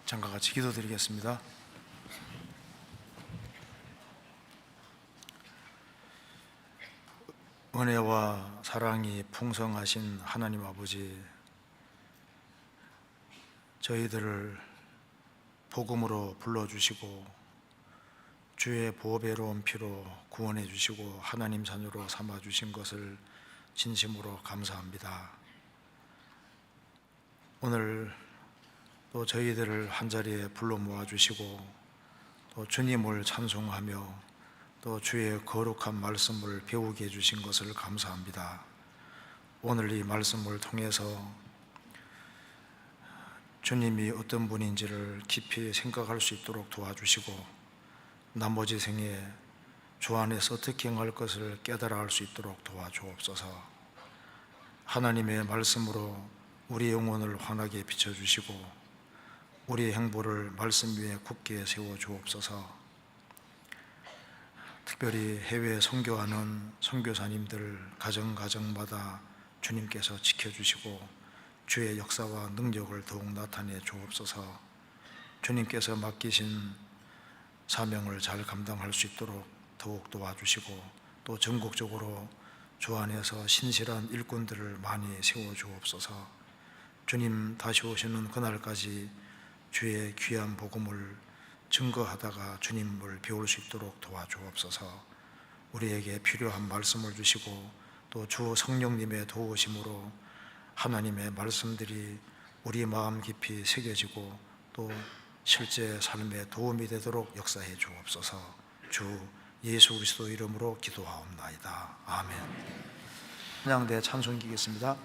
잠깐 같이 기도드리겠습니다. 은혜와 사랑이 풍성하신 하나님 아버지, 저희들을 복음으로 불러주시고 주의 보배로운 피로 구원해 주시고 하나님 자녀로 삼아주신 것을 진심으로 감사합니다. 오늘 또 저희들을 한자리에 불러 모아주시고 또 주님을 찬송하며 또 주의 거룩한 말씀을 배우게 해주신 것을 감사합니다. 오늘 이 말씀을 통해서 주님이 어떤 분인지를 깊이 생각할 수 있도록 도와주시고 나머지 생에 주 안에서 어떻게 행할 것을 깨달아 할 수 있도록 도와주옵소서. 하나님의 말씀으로 우리 영혼을 환하게 비춰주시고 우리의 행보를 말씀 위에 굳게 세워주옵소서. 특별히 해외 선교하는 선교사님들 가정가정마다 주님께서 지켜주시고 주의 역사와 능력을 더욱 나타내 주옵소서. 주님께서 맡기신 사명을 잘 감당할 수 있도록 더욱 도와주시고 또 전국적으로 주 안에서 신실한 일꾼들을 많이 세워주옵소서. 주님 다시 오시는 그날까지 주의 귀한 복음을 증거하다가 주님을 배울 수 있도록 도와주옵소서. 우리에게 필요한 말씀을 주시고 또 주 성령님의 도우심으로 하나님의 말씀들이 우리 마음 깊이 새겨지고 또 실제 삶에 도움이 되도록 역사해 주옵소서. 주 예수 그리스도 이름으로 기도하옵나이다. 아멘. 찬양대 찬송 기겠습니다.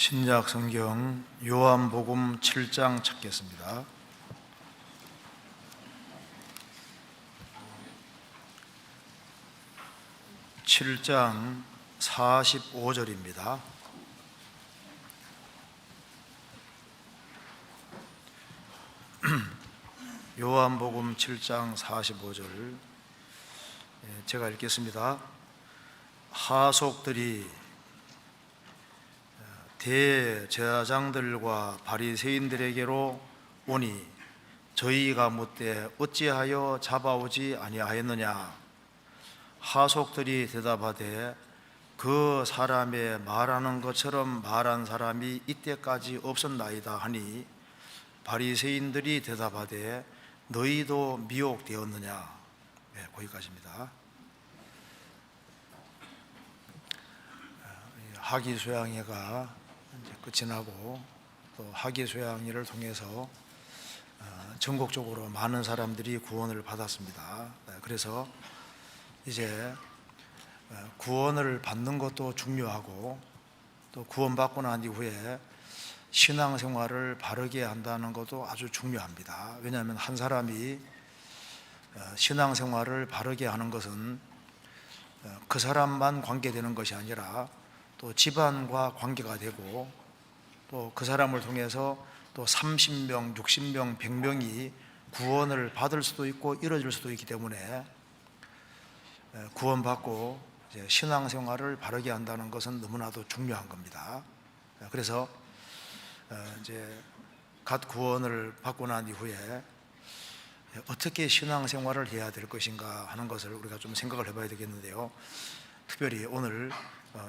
신약 성경 요한복음 7장 찾겠습니다. (7장) 45절입니다. 요한복음 7장 45절 제가 읽겠습니다. 하속들이 대제사장들과 바리새인들에게로 오니 저희가 묻되 어찌하여 잡아오지 아니하였느냐. 하속들이 대답하되 그 사람의 말하는 것처럼 말한 사람이 이때까지 없었나이다 하니, 바리새인들이 대답하되 너희도 미혹되었느냐. 거기까지입니다. 학위수양회가 이제 끝이 나고, 또 학위수양회를 통해서 전국적으로 많은 사람들이 구원을 받았습니다. 그래서 이제 구원을 받는 것도 중요하고, 또 구원받고 난 이후에 신앙생활을 바르게 한다는 것도 아주 중요합니다. 왜냐하면 한 사람이 신앙생활을 바르게 하는 것은 그 사람만 관계되는 것이 아니라 또 집안과 관계가 되고, 또 그 사람을 통해서 또 30명, 60명, 100명이 구원을 받을 수도 있고 이루어질 수도 있기 때문에 구원받고 이제 신앙생활을 바르게 한다는 것은 너무나도 중요한 겁니다. 그래서 이제 갓 구원을 받고 난 이후에 어떻게 신앙생활을 해야 될 것인가 하는 것을 우리가 좀 생각을 해봐야 되겠는데요. 특별히 오늘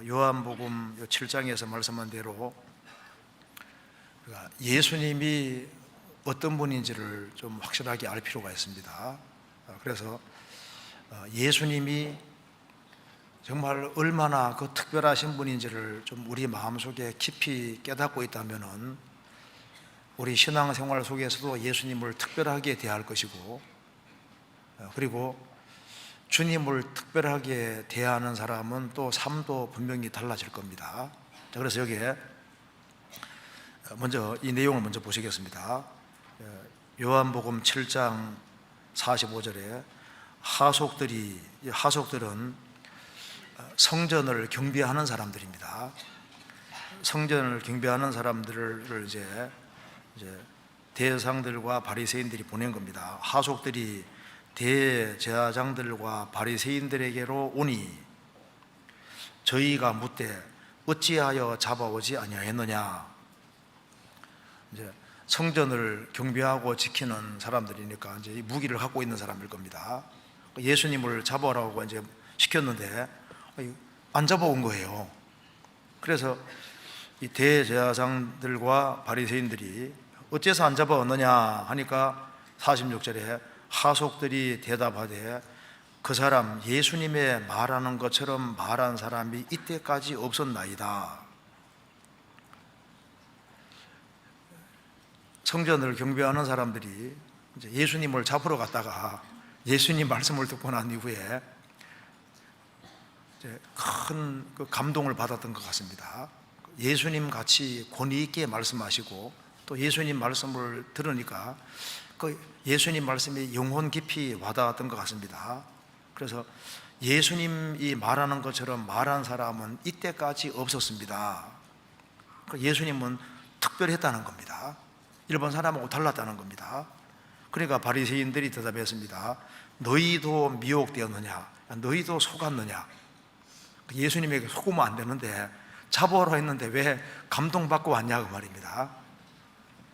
요한복음 7장에서 말씀한 대로 예수님이 어떤 분인지를 좀 확실하게 알 필요가 있습니다. 그래서 예수님이 정말 얼마나 그 특별하신 분인지를 좀 우리 마음속에 깊이 깨닫고 있다면은 우리 신앙생활 속에서도 예수님을 특별하게 대할 것이고, 그리고 주님을 특별하게 대하는 사람은 또 삶도 분명히 달라질 겁니다. 자, 그래서 여기에 먼저 이 내용을 먼저 보시겠습니다. 요한복음 7장 45절에 하속들은 성전을 경비하는 사람들입니다. 성전을 경비하는 사람들을 이제 대제사장들과 바리새인들이 보낸 겁니다. 하속들이 대제사장들과 바리새인들에게로 오니 저희가 묻되 어찌하여 잡아오지 아니하였느냐. 이제 성전을 경비하고 지키는 사람들이니까 이제 이 무기를 갖고 있는 사람일 겁니다. 예수님을 잡아오라고 이제 시켰는데 안 잡아온 거예요. 그래서 이 대제사장들과 바리새인들이 어째서 안 잡아왔느냐 하니까 46절에 하속들이 대답하되 그 사람 예수님의 말하는 것처럼 말한 사람이 이때까지 없었나이다. 성전을 경배하는 사람들이 이제 예수님을 잡으러 갔다가 예수님 말씀을 듣고 난 이후에 이제 큰 그 감동을 받았던 것 같습니다. 예수님 같이 권위 있게 말씀하시고, 또 예수님 말씀을 들으니까 그 예수님 말씀이 영혼 깊이 와닿았던 것 같습니다. 그래서 예수님이 말하는 것처럼 말한 사람은 이때까지 없었습니다. 예수님은 특별했다는 겁니다. 일반 사람하고 달랐다는 겁니다. 그러니까 바리새인들이 대답했습니다. 너희도 미혹되었느냐? 너희도 속았느냐? 예수님에게 속으면 안 되는데 잡아오라 했는데 왜 감동받고 왔냐 그 말입니다.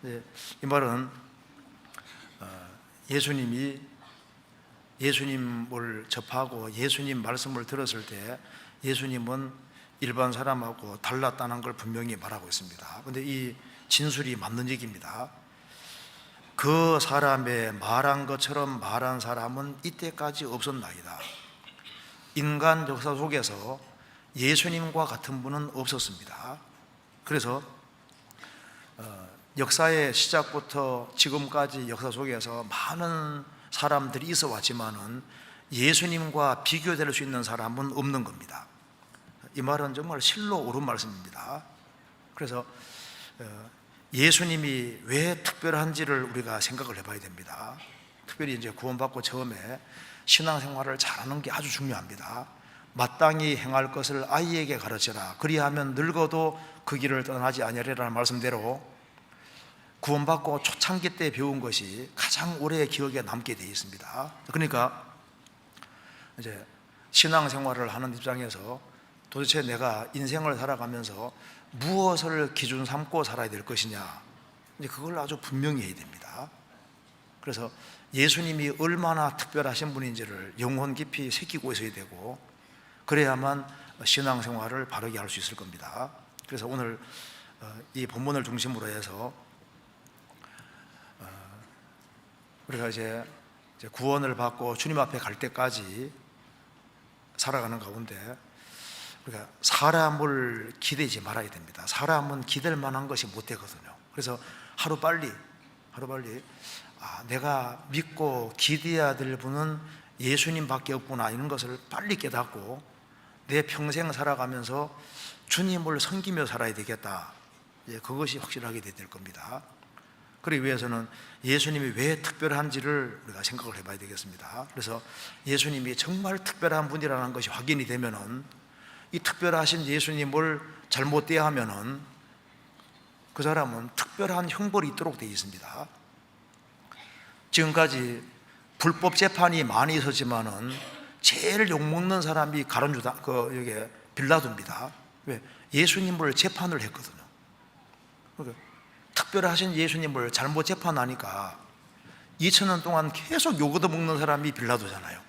이 말은 예수님을 접하고 예수님 말씀을 들었을 때 예수님은 일반 사람하고 달랐다는 걸 분명히 말하고 있습니다. 그런데 이 진술이 맞는 얘기입니다. 그 사람의 말한 것처럼 말한 사람은 이때까지 없었나이다. 인간 역사 속에서 예수님과 같은 분은 없었습니다. 그래서 역사의 시작부터 지금까지 역사 속에서 많은 사람들이 있어 왔지만은 예수님과 비교될 수 있는 사람은 없는 겁니다. 이 말은 정말 실로 옳은 말씀입니다. 그래서 예수님이 왜 특별한지를 우리가 생각을 해봐야 됩니다. 특별히 이제 구원받고 처음에 신앙생활을 잘하는 게 아주 중요합니다. 마땅히 행할 것을 아이에게 가르쳐라. 그리하면 늙어도 그 길을 떠나지 아니하리라는 말씀대로 구원받고 초창기 때 배운 것이 가장 오래 기억에 남게 되어 있습니다. 그러니까 이제 신앙생활을 하는 입장에서 도대체 내가 인생을 살아가면서 무엇을 기준 삼고 살아야 될 것이냐, 이제 그걸 아주 분명히 해야 됩니다. 그래서 예수님이 얼마나 특별하신 분인지를 영혼 깊이 새기고 있어야 되고, 그래야만 신앙생활을 바르게 할 수 있을 겁니다. 그래서 오늘 이 본문을 중심으로 해서 우리가 이제 구원을 받고 주님 앞에 갈 때까지 살아가는 가운데 우리가 사람을 기대지 말아야 됩니다. 사람은 기댈 만한 것이 못 되거든요. 그래서 하루빨리 내가 믿고 기대해야 될 분은 예수님밖에 없구나, 이런 것을 빨리 깨닫고 내 평생 살아가면서 주님을 섬기며 살아야 되겠다, 그것이 확실하게 될 겁니다. 그러기 위해서는 예수님이 왜 특별한지를 우리가 생각을 해봐야 되겠습니다. 그래서 예수님이 정말 특별한 분이라는 것이 확인이 되면은, 이 특별하신 예수님을 잘못 대하면은 그 사람은 특별한 형벌이 있도록 되어 있습니다. 지금까지 불법 재판이 많이 있었지만은 제일 욕먹는 사람이 가룟유다, 여기 빌라도입니다. 왜? 예수님을 재판을 했거든요. 그러니까 특별하신 예수님을 잘못 재판하니까 2000년 동안 계속 욕 얻어먹는 사람이 빌라도잖아요.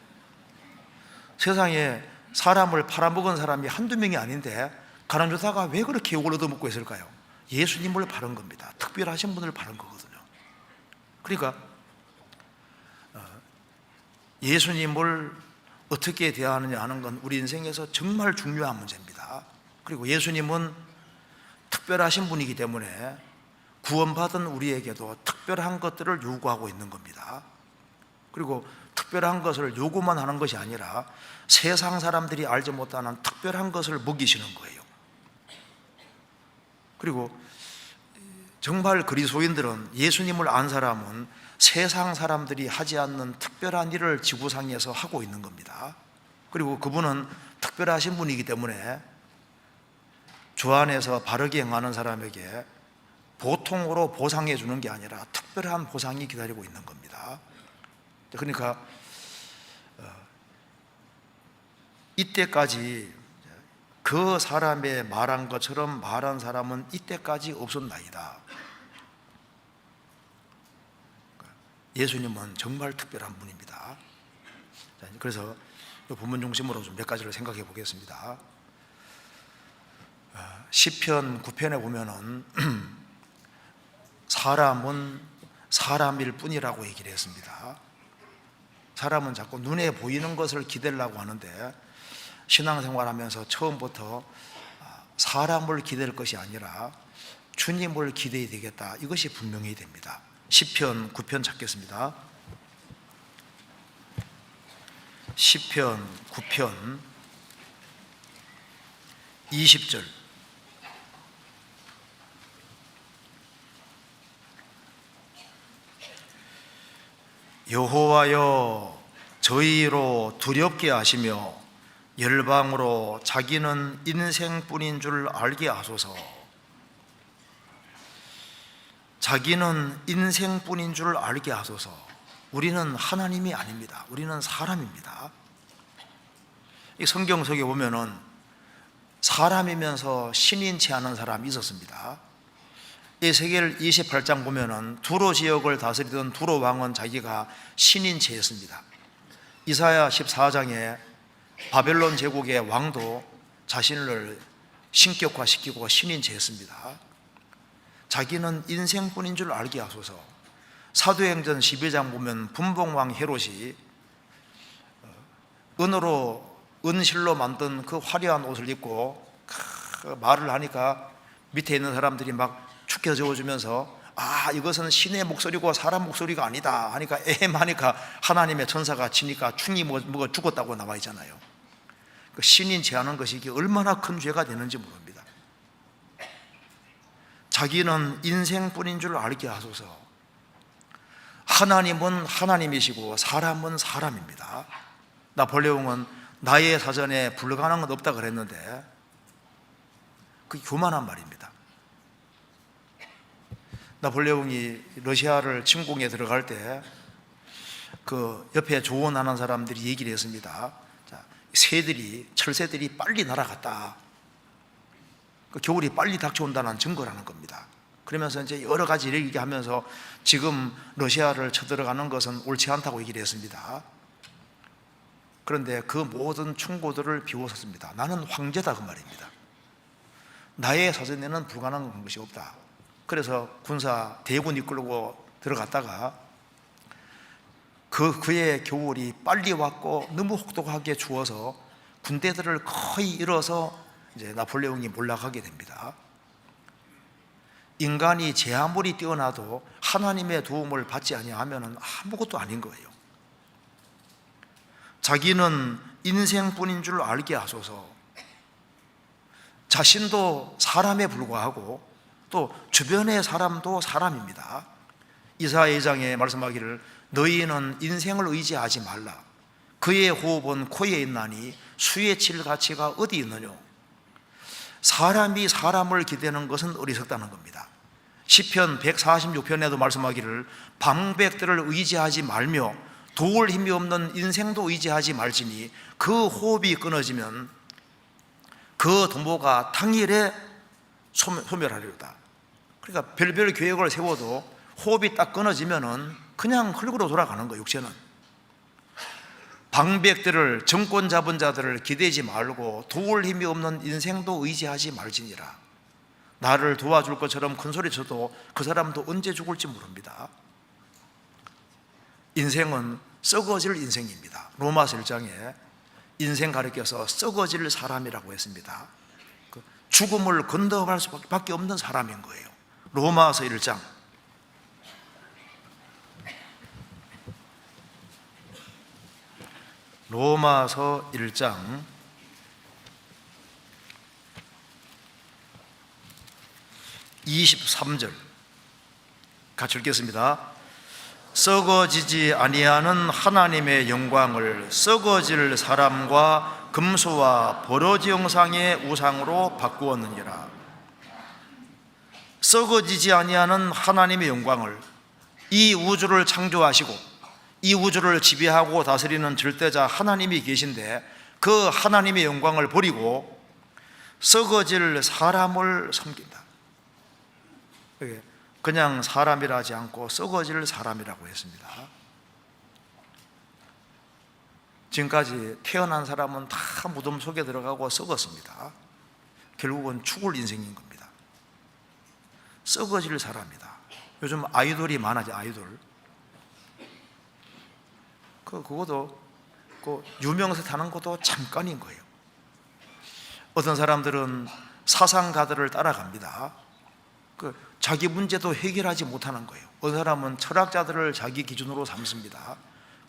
세상에 사람을 팔아먹은 사람이 한두 명이 아닌데 가룟유다가 왜 그렇게 욕을 얻어먹고 있을까요? 예수님을 바른 겁니다. 특별하신 분을 바른 거거든요. 그러니까 예수님을 어떻게 대하느냐 하는 건 우리 인생에서 정말 중요한 문제입니다. 그리고 예수님은 특별하신 분이기 때문에 구원받은 우리에게도 특별한 것들을 요구하고 있는 겁니다. 그리고 특별한 것을 요구만 하는 것이 아니라 세상 사람들이 알지 못하는 특별한 것을 먹이시는 거예요. 그리고 정말 그리스도인들은, 예수님을 안 사람은 세상 사람들이 하지 않는 특별한 일을 지구상에서 하고 있는 겁니다. 그리고 그분은 특별하신 분이기 때문에 주 안에서 바르게 행하는 사람에게 보통으로 보상해 주는 게 아니라 특별한 보상이 기다리고 있는 겁니다. 그러니까 이때까지 그 사람의 말한 것처럼 말한 사람은 이때까지 없었나이다. 예수님은 정말 특별한 분입니다. 그래서 본문 중심으로 좀 몇 가지를 생각해 보겠습니다. 시편 9편에 보면은 사람은 사람일 뿐이라고 얘기를 했습니다. 사람은 자꾸 눈에 보이는 것을 기대려고 하는데, 신앙생활하면서 처음부터 사람을 기댈 것이 아니라 주님을 기대해야 되겠다, 이것이 분명히 됩니다. 시편 9편 찾겠습니다. 시편 9편 20절. 여호와여, 저희로 두렵게 하시며 열방으로 자기는 인생뿐인 줄 알게 하소서. 자기는 인생뿐인 줄 알게 하소서. 우리는 하나님이 아닙니다. 우리는 사람입니다. 이 성경 속에 보면은 사람이면서 신인 체하는 사람이 있었습니다. 에스겔 28장 보면은 두로 지역을 다스리던 두로 왕은 자기가 신인 체했습니다. 이사야 14장에 바벨론 제국의 왕도 자신을 신격화시키고 신인 체했습니다. 자기는 인생뿐인 줄 알게 하소서. 사도행전 12장 보면 분봉왕 헤롯이 은실로 만든 그 화려한 옷을 입고 말을 하니까 밑에 있는 사람들이 막 축혀 적어주면서 이것은 신의 목소리고 사람 목소리가 아니다 하니까 하니까 하나님의 천사가 치니까 충이 뭐가 죽었다고 나와 있잖아요. 신인 제하는 것이 이게 얼마나 큰 죄가 되는지 모릅니다. 자기는 인생뿐인 줄 알게 하소서. 하나님은 하나님이시고 사람은 사람입니다. 나폴레옹은 나의 사전에 불가능한 건 없다 그랬는데 그게 교만한 말입니다. 나폴레옹이 러시아를 침공에 들어갈 때 그 옆에 조언하는 사람들이 얘기를 했습니다. 자, 철새들이 빨리 날아갔다. 그 겨울이 빨리 닥쳐온다는 증거라는 겁니다. 그러면서 이제 여러 가지 얘기하면서 지금 러시아를 쳐들어가는 것은 옳지 않다고 얘기를 했습니다. 그런데 그 모든 충고들을 비웃었습니다. 나는 황제다 그 말입니다. 나의 사전에는 불가능한 것이 없다. 그래서 군사 대군 이끌고 들어갔다가 그의 겨울이 빨리 왔고 너무 혹독하게 추워서 군대들을 거의 잃어서 이제 나폴레옹이 몰락하게 됩니다. 인간이 제 아무리 뛰어나도 하나님의 도움을 받지 아니하면 아무것도 아닌 거예요. 자기는 인생뿐인 줄 알게 하소서. 자신도 사람에 불과하고 또 주변의 사람도 사람입니다. 이사야 2장에 말씀하기를 너희는 인생을 의지하지 말라. 그의 호흡은 코에 있나니 수에 칠 가치가 어디 있느냐. 사람이 사람을 기대는 것은 어리석다는 겁니다. 시편 146편에도 말씀하기를 방백들을 의지하지 말며 도울 힘이 없는 인생도 의지하지 말지니 그 호흡이 끊어지면 그 도모가 당일에 소멸하리로다. 그러니까 별별 계획을 세워도 호흡이 딱 끊어지면은 그냥 흙으로 돌아가는 거예요. 육체는. 방백들을, 정권 잡은 자들을 기대지 말고 도울 힘이 없는 인생도 의지하지 말지니라. 나를 도와줄 것처럼 큰 소리 쳐도 그 사람도 언제 죽을지 모릅니다. 인생은 썩어질 인생입니다. 로마서 1장에 인생 가리켜서 썩어질 사람이라고 했습니다. 죽음을 건너갈 수밖에 없는 사람인 거예요. 로마서 1장 로마서 1장 23절 같이 읽겠습니다. 썩어지지 아니하는 하나님의 영광을 썩어질 사람과 금수와 버러지 형상의 우상으로 바꾸었느니라. 썩어지지 아니하는 하나님의 영광을, 이 우주를 창조하시고 이 우주를 지배하고 다스리는 절대자 하나님이 계신데 그 하나님의 영광을 버리고 썩어질 사람을 섬긴다. 그냥 사람이라 하지 않고 썩어질 사람이라고 했습니다. 지금까지 태어난 사람은 다 무덤 속에 들어가고 썩었습니다. 결국은 죽을 인생인 겁니다. 썩어질 사람이다. 요즘 아이돌이 많아져. 아이돌 그것도 유명세 타는 것도 잠깐인 거예요. 어떤 사람들은 사상가들을 따라갑니다. 자기 문제도 해결하지 못하는 거예요. 어떤 사람은 철학자들을 자기 기준으로 삼습니다.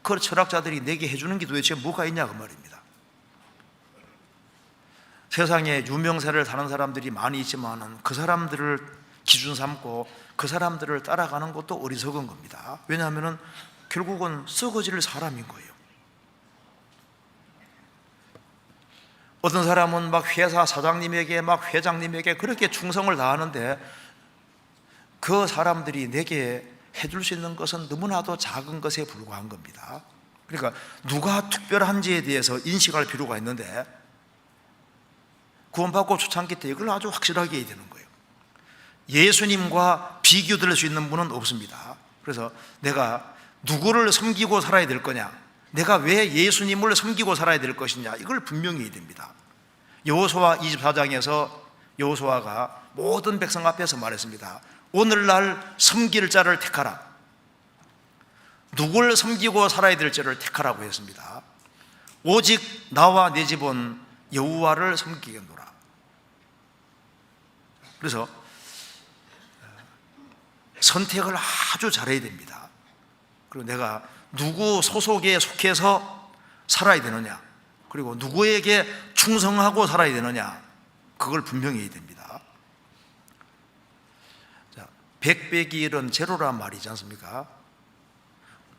그 철학자들이 내게 해주는 게 도대체 뭐가 있냐 그 말입니다. 세상에 유명세를 타는 사람들이 많이 있지만 그 사람들을 기준 삼고 그 사람들을 따라가는 것도 어리석은 겁니다. 왜냐하면 결국은 썩어질 사람인 거예요. 어떤 사람은 막 회사 사장님에게 막 회장님에게 그렇게 충성을 다하는데 그 사람들이 내게 해줄 수 있는 것은 너무나도 작은 것에 불과한 겁니다. 그러니까 누가 특별한지에 대해서 인식할 필요가 있는데 구원받고 초창기 때 이걸 아주 확실하게 해야 되는 거예요. 예수님과 비교될 수 있는 분은 없습니다. 그래서 내가 누구를 섬기고 살아야 될 거냐, 내가 왜 예수님을 섬기고 살아야 될 것이냐, 이걸 분명히 해야 됩니다. 여호수아 24장에서 여호수아가 모든 백성 앞에서 말했습니다. 오늘날 섬길 자를 택하라. 누구를 섬기고 살아야 될지를 택하라고 했습니다. 오직 나와 내 집은 여호와를 섬기겠노라. 그래서 선택을 아주 잘해야 됩니다. 그리고 내가 누구 소속에 속해서 살아야 되느냐, 그리고 누구에게 충성하고 살아야 되느냐, 그걸 분명히 해야 됩니다. 100 빼기 1은 제로란 말이지 않습니까?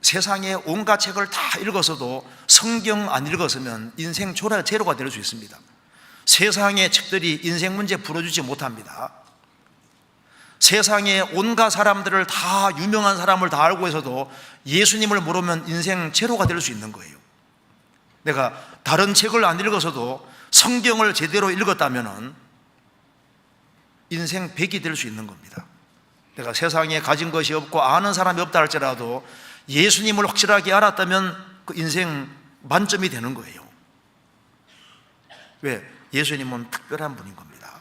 세상의 온갖 책을 다 읽어서도 성경 안 읽었으면 인생 제로가 될 수 있습니다. 세상의 책들이 인생 문제 풀어주지 못합니다. 세상의 온갖 사람들을 다, 유명한 사람을 다 알고 있어도 예수님을 모르면 인생 제로가 될 수 있는 거예요. 내가 다른 책을 안 읽어서도 성경을 제대로 읽었다면 인생 100이 될 수 있는 겁니다. 내가 세상에 가진 것이 없고 아는 사람이 없다 할지라도 예수님을 확실하게 알았다면 그 인생 만점이 되는 거예요. 왜? 예수님은 특별한 분인 겁니다.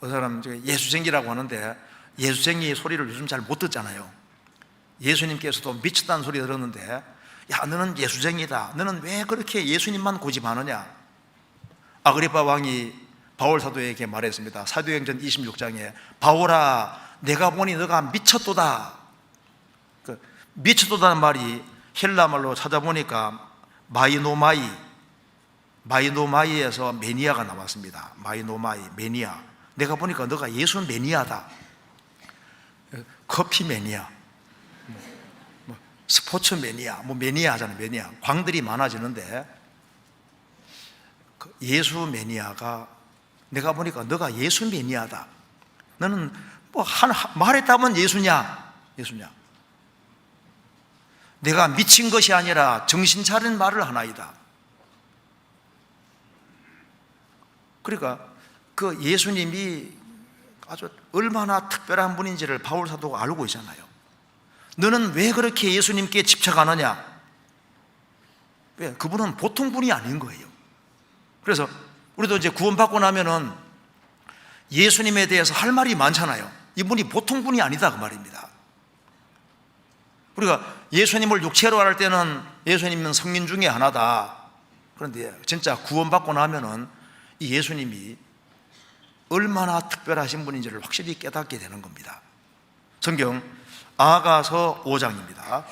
어느 사람 예수쟁이라고 하는데 예수쟁이 소리를 요즘 잘 못 듣잖아요. 예수님께서도 미쳤다는 소리 들었는데, 야, 너는 예수쟁이다, 너는 왜 그렇게 예수님만 고집하느냐? 아그리파 왕이 바울 사도에게 말했습니다. 사도행전 26장에 바울아, 내가 보니 너가 미쳤도다. 그 미쳤도다는 말이 헬라 말로 찾아보니까 마이노마이에서 매니아가 나왔습니다. 마이노마이, 매니아. 내가 보니까 너가 예수 매니아다. 커피 매니아, 스포츠 매니아, 매니아 하잖아요. 매니아. 광들이 많아지는데 예수 매니아가 내가 보니까 너가 예수 매니아다. 너는 말했다면 예수냐? 내가 미친 것이 아니라 정신 차린 말을 하나이다. 그러니까 그 예수님이 아주 얼마나 특별한 분인지를 바울 사도가 알고 있잖아요. 너는 왜 그렇게 예수님께 집착하느냐? 왜? 그분은 보통 분이 아닌 거예요. 그래서 우리도 이제 구원받고 나면은 예수님에 대해서 할 말이 많잖아요. 이분이 보통 분이 아니다 그 말입니다. 우리가 예수님을 육체로 알 때는 예수님은 성인 중에 하나다. 그런데 진짜 구원받고 나면은 이 예수님이 얼마나 특별하신 분인지를 확실히 깨닫게 되는 겁니다. 성경 아가서 5장입니다.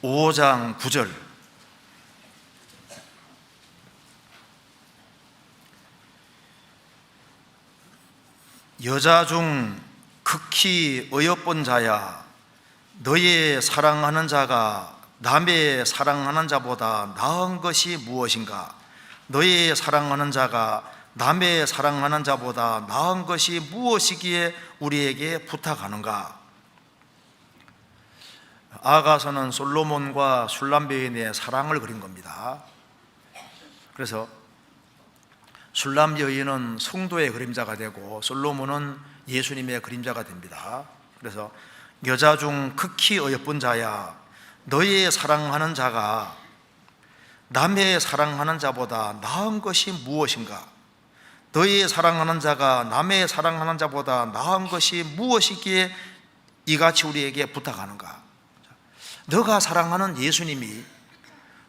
5장 9절. 여자 중 극히 어여쁜 자야, 너의 사랑하는 자가 남의 사랑하는 자보다 나은 것이 무엇인가? 너의 사랑하는 자가 남의 사랑하는 자보다 나은 것이 무엇이기에 우리에게 부탁하는가? 아가서는 솔로몬과 술람 여인의 사랑을 그린 겁니다. 그래서 술람 여인은 성도의 그림자가 되고 솔로몬은 예수님의 그림자가 됩니다. 그래서 여자 중 극히 어여쁜 자야, 너의 사랑하는 자가 남의 사랑하는 자보다 나은 것이 무엇인가? 너의 사랑하는 자가 남의 사랑하는 자보다 나은 것이 무엇이기에 이같이 우리에게 부탁하는가? 너가 사랑하는 예수님이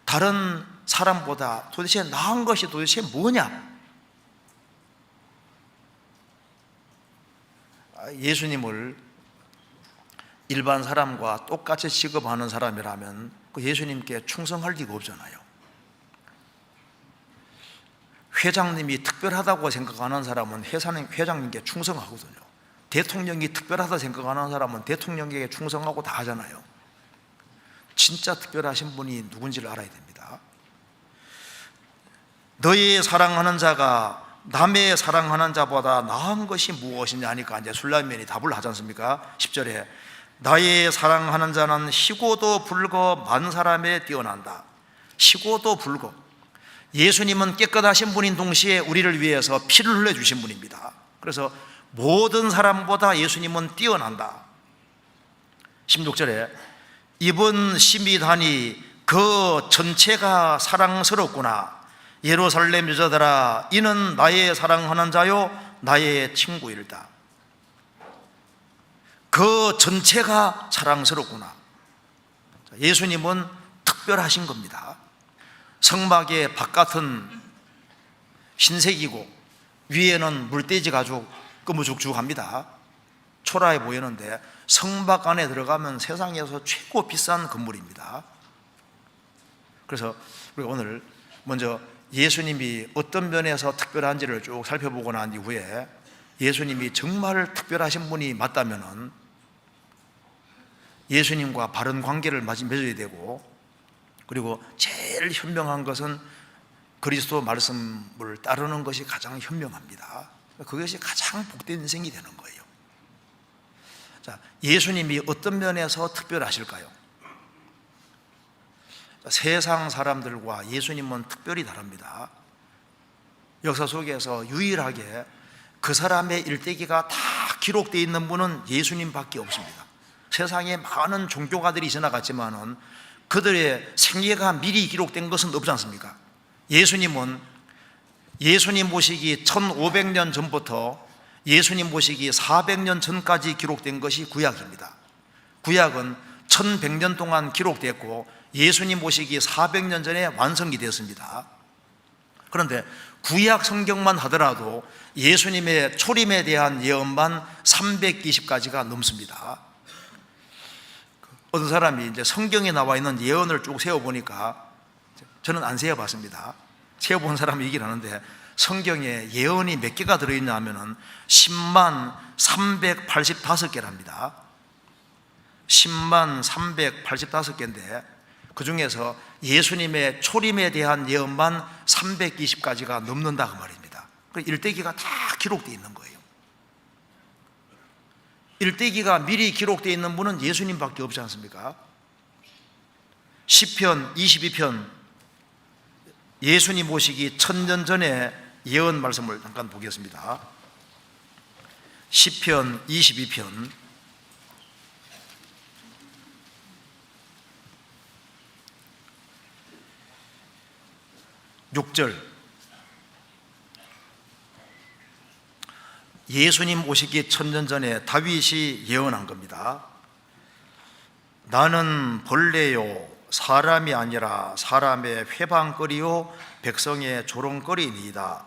다른 사람보다 도대체 나은 것이 도대체 뭐냐? 예수님을 일반 사람과 똑같이 취급하는 사람이라면 그 예수님께 충성할 리가 없잖아요. 회장님이 특별하다고 생각하는 사람은 회장님께 충성하거든요. 대통령이 특별하다 생각하는 사람은 대통령에게 충성하고 다 하잖아요. 진짜 특별하신 분이 누군지를 알아야 됩니다. 너의 사랑하는 자가 남의 사랑하는 자보다 나은 것이 무엇이냐 하니까 이제 술람면이 답을 하지 않습니까? 10절에 나의 사랑하는 자는 희고도 불고 만 사람에 뛰어난다. 희고도 불고, 예수님은 깨끗하신 분인 동시에 우리를 위해서 피를 흘려주신 분입니다. 그래서 모든 사람보다 예수님은 뛰어난다. 16절에 입은 심히 다니 그 전체가 사랑스럽구나. 예루살렘 여자들아, 이는 나의 사랑하는 자요 나의 친구일다. 그 전체가 사랑스럽구나. 예수님은 특별하신 겁니다. 성막의 바깥은 흰색이고 위에는 물돼지 가죽 끄무죽죽합니다. 초라해 보이는데 성막 안에 들어가면 세상에서 최고 비싼 건물입니다. 그래서 우리가 오늘 먼저 예수님이 어떤 면에서 특별한지를 쭉 살펴보고 난 이후에 예수님이 정말 특별하신 분이 맞다면은 예수님과 바른 관계를 맺어야 되고, 그리고 제일 현명한 것은 그리스도 말씀을 따르는 것이 가장 현명합니다. 그것이 가장 복된 인생이 되는 거예요. 자, 예수님이 어떤 면에서 특별하실까요? 세상 사람들과 예수님은 특별히 다릅니다. 역사 속에서 유일하게 그 사람의 일대기가 다 기록되어 있는 분은 예수님밖에 없습니다. 세상에 많은 종교가들이 지나갔지만은 그들의 생애가 미리 기록된 것은 없지 않습니까? 예수님은 예수님 모시기 1500년 전부터 예수님 모시기 400년 전까지 기록된 것이 구약입니다. 구약은 1100년 동안 기록됐고 예수님 모시기 400년 전에 완성이 되었습니다. 그런데 구약 성경만 하더라도 예수님의 초림에 대한 예언만 320가지가 넘습니다. 어떤 사람이 이제 성경에 나와 있는 예언을 쭉 세어보니까, 저는 안 세어봤습니다. 세어본 사람이 얘기를 하는데 성경에 예언이 몇 개가 들어있냐 하면은 10만 385개랍니다. 10만 385개인데 그 중에서 예수님의 초림에 대한 예언만 320가지가 넘는다 그 말입니다. 일대기가 다 기록되어 있는 거예요. 일대기가 미리 기록되어 있는 분은 예수님밖에 없지 않습니까? 시편 22편, 예수님 모시기 1000년 전에 예언 말씀을 잠깐 보겠습니다. 시편 22편 6절, 예수님 오시기 1000년 전에 다윗이 예언한 겁니다. 나는 벌레요 사람이 아니라 사람의 회방거리요 백성의 조롱거리니이다.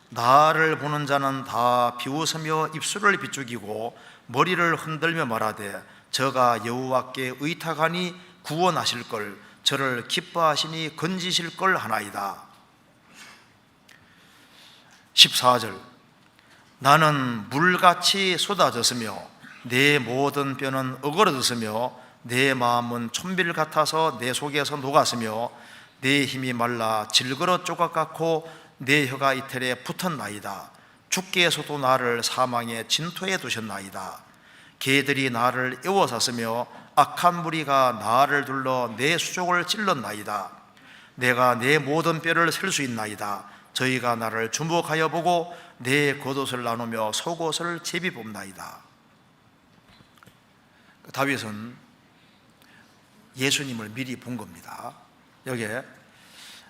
나를 보는 자는 다 비웃으며 입술을 비죽이고 머리를 흔들며 말하되 저가 여호와께 의탁하니 구원하실 걸, 저를 기뻐하시니 건지실 걸 하나이다. 14절, 나는 물같이 쏟아졌으며 내 모든 뼈는 어그러졌으며 내 마음은 촌빌 같아서 내 속에서 녹았으며 내 힘이 말라 질그러 조각 같고 내 혀가 이틀에 붙었나이다. 주께서도 나를 사망의 진토에 두셨나이다. 개들이 나를 에워쌌으며 악한 무리가 나를 둘러 내 수족을 찔렀나이다. 내가 내 모든 뼈를 셀 수 있나이다. 저희가 나를 주목하여 보고 내 겉옷을 나누며 속옷을 제비 뽑나이다. 다윗은 예수님을 미리 본 겁니다. 여기에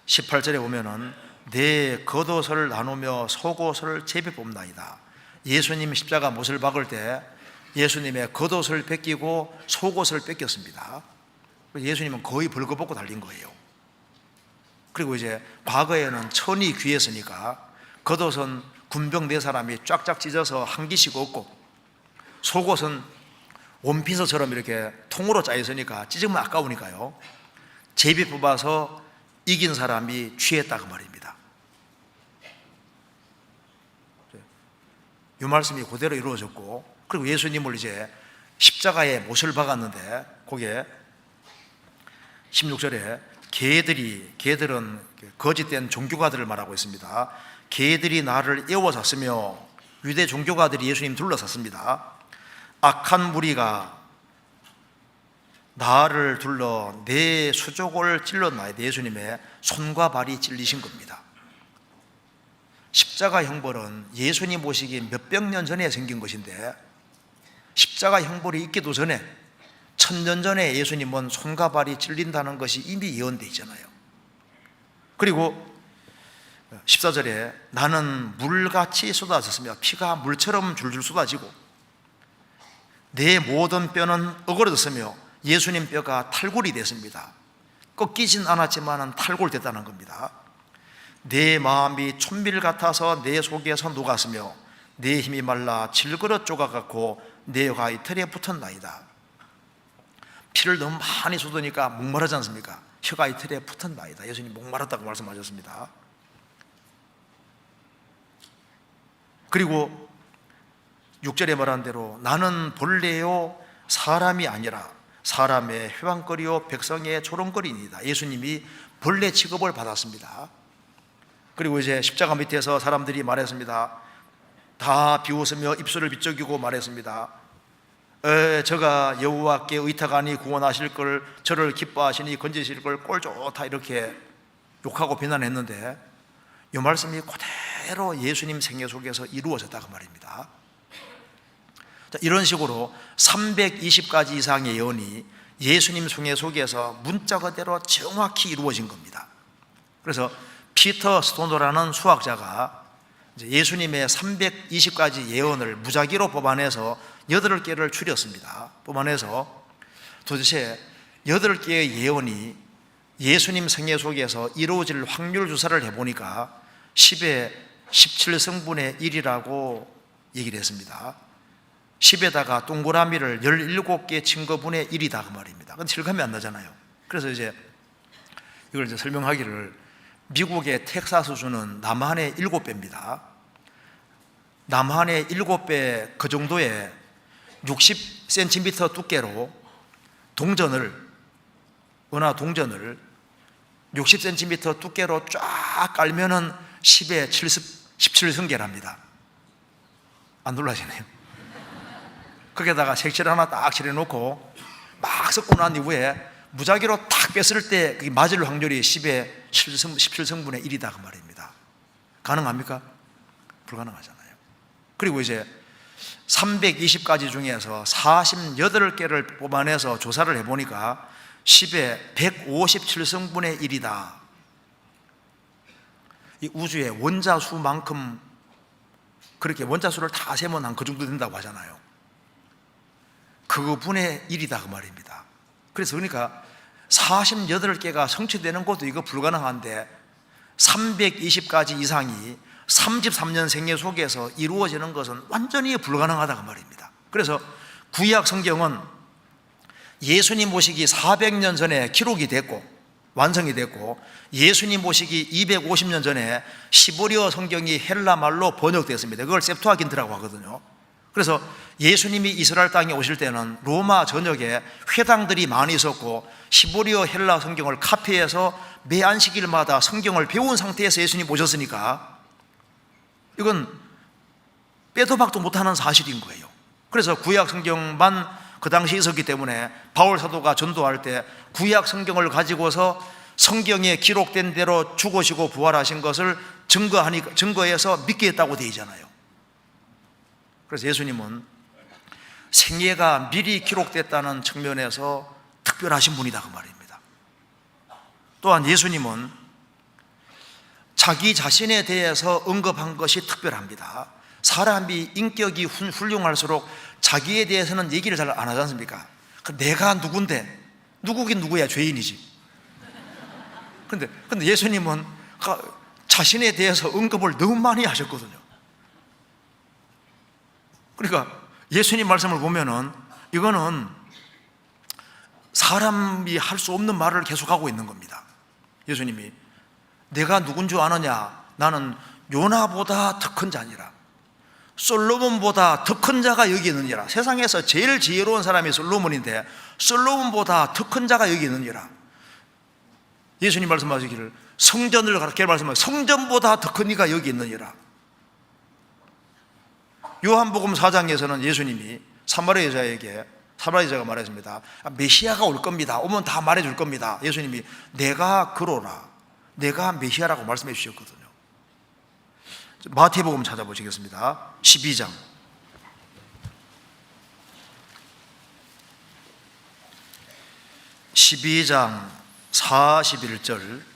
18절에 보면은 내 겉옷을 나누며 속옷을 제비 뽑나이다. 예수님 십자가 못을 박을 때 예수님의 겉옷을 뺏기고 속옷을 뺏겼습니다. 예수님은 거의 벌거벗고 달린 거예요. 그리고 이제 과거에는 천이 귀했으니까 겉옷은 군병 네 사람이 쫙쫙 찢어서 한 기씩 얻고, 속옷은 원피스처럼 이렇게 통으로 짜 있으니까 찢으면 아까우니까요, 제비 뽑아서 이긴 사람이 취했다고 말입니다. 이 말씀이 그대로 이루어졌고, 그리고 예수님을 이제 십자가에 못을 박았는데 거기에 16절에 개들은 거짓된 종교가들을 말하고 있습니다. 개들이 나를 에워쌌으며, 유대 종교가들이 예수님 둘러쌌습니다. 악한 무리가 나를 둘러 내 수족을 찔렀나이다. 예수님의 손과 발이 찔리신 겁니다. 십자가 형벌은 예수님 오시기 몇백 년 전에 생긴 것인데, 십자가 형벌이 있기도 전에 1000년 전에 예수님은 손과 발이 찔린다는 것이 이미 예언되어 있잖아요. 그리고 14절에 나는 물같이 쏟아졌으며, 피가 물처럼 줄줄 쏟아지고 내 모든 뼈는 어그러졌으며, 예수님 뼈가 탈골이 됐습니다. 꺾이진 않았지만 탈골됐다는 겁니다. 내 마음이 촌밀 같아서 내 속에서 녹았으며 내 힘이 말라 질그릇 조각 같고 내 혀가 이틀에 붙었나이다. 피를 너무 많이 쏟으니까 목마르지 않습니까? 혀가 이틀에 붙은 나이다. 예수님 목마르다고 말씀하셨습니다. 그리고 6절에 말한 대로 나는 본래요 사람이 아니라 사람의 회방거리요 백성의 조롱거리니이다. 예수님이 본래 취급을 받았습니다. 그리고 이제 십자가 밑에서 사람들이 말했습니다. 다 비웃으며 입술을 비쩍이고 말했습니다. 저가 여호와께 의탁하니 구원하실 걸, 저를 기뻐하시니 건지실 걸 꼴 좋다, 이렇게 욕하고 비난했는데 이 말씀이 그대로 예수님 생애 속에서 이루어졌다고 말입니다. 자, 이런 식으로 320가지 이상의 예언이 예수님 생애 속에서 문자 그대로 정확히 이루어진 겁니다. 그래서 피터 스토너라는 수학자가 예수님의 320가지 예언을 무작위로 뽑아내서 8개를 추렸습니다. 뽑아내서 도대체 8개의 예언이 예수님 생애 속에서 이루어질 확률 조사를 해보니까 10의 17승분의 1이라고 얘기를 했습니다. 10에다가 동그라미를 17개 친 거분의 1이다 그 말입니다. 근데 실감이 안 나잖아요. 그래서 이제 이걸 이제 설명하기를, 미국의 텍사스주는 남한의 7배입니다. 남한의 7배 그 정도의 60cm 두께로 은하 동전을 60cm 두께로 쫙 깔면은 10의 17승계랍니다. 안 놀라시네요. 거기에다가 색칠 하나 딱 칠해놓고 막 섞고 난 이후에 무작위로 탁 뺐을 때 그게 맞을 확률이 10의 17승분의 1이다 그 말입니다. 가능합니까? 불가능하잖아요. 그리고 이제 320가지 중에서 48개를 뽑아내서 조사를 해보니까 10의 157승분의 1이다. 이 우주의 원자수만큼, 그렇게 원자수를 다 세면 한 그 정도 된다고 하잖아요. 그분의 1이다 그 말입니다. 그래서 그러니까 48개가 성취되는 것도 이거 불가능한데 320가지 이상이 33년 생애 속에서 이루어지는 것은 완전히 불가능하다 그 말입니다. 그래서 구약 성경은 예수님 모시기 400년 전에 기록이 됐고 완성이 됐고, 예수님 모시기 250년 전에 시보리어 성경이 헬라 말로 번역됐습니다. 그걸 septuagint라고 하거든요. 그래서 예수님이 이스라엘 땅에 오실 때는 로마 전역에 회당들이 많이 있었고 시보리어 헬라 성경을 카피해서 매 안식일마다 성경을 배운 상태에서 예수님 오셨으니까 이건 빼도 박도 못하는 사실인 거예요. 그래서 구약 성경만 그 당시에 있었기 때문에 바울 사도가 전도할 때 구약 성경을 가지고서 성경에 기록된 대로 죽으시고 부활하신 것을 증거해서 믿게 했다고 되어 있잖아요. 그래서 예수님은 생애가 미리 기록됐다는 측면에서 특별하신 분이다 그 말입니다. 또한 예수님은 자기 자신에 대해서 언급한 것이 특별합니다. 사람이 인격이 훌륭할수록 자기에 대해서는 얘기를 잘 안 하지 않습니까? 내가 누군데, 누구긴 누구야, 죄인이지. 근데 예수님은 자신에 대해서 언급을 너무 많이 하셨거든요. 그러니까 예수님 말씀을 보면은 이거는 사람이 할 수 없는 말을 계속하고 있는 겁니다. 예수님이 내가 누군 줄 아느냐? 나는 요나보다 더 큰 자니라. 솔로몬보다 더 큰 자가 여기 있느니라. 세상에서 제일 지혜로운 사람이 솔로몬인데 솔로몬보다 더 큰 자가 여기 있느니라. 예수님 말씀하시기를 성전을 그렇게 말씀하시고 성전보다 더 큰 이가 여기 있느니라. 요한복음 4장에서는 예수님이 사마리아 여자가 말했습니다. 메시아가 올 겁니다. 오면 다 말해줄 겁니다. 예수님이 내가 그로라, 내가 메시아라고 말씀해 주셨거든요. 마태복음 찾아보시겠습니다. 12장 41절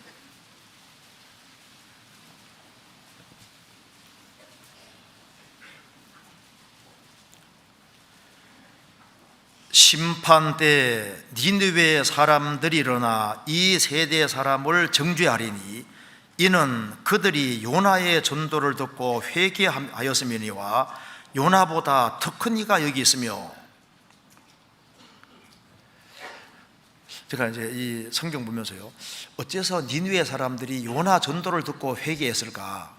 심판 때 니느웨 사람들이 일어나 이 세대 사람을 정죄하리니 이는 그들이 요나의 전도를 듣고 회개하였음이니와 요나보다 더 큰 이가 여기 있으며, 제가 이제 이 성경 보면서요, 어째서 니느웨 사람들이 요나 전도를 듣고 회개했을까?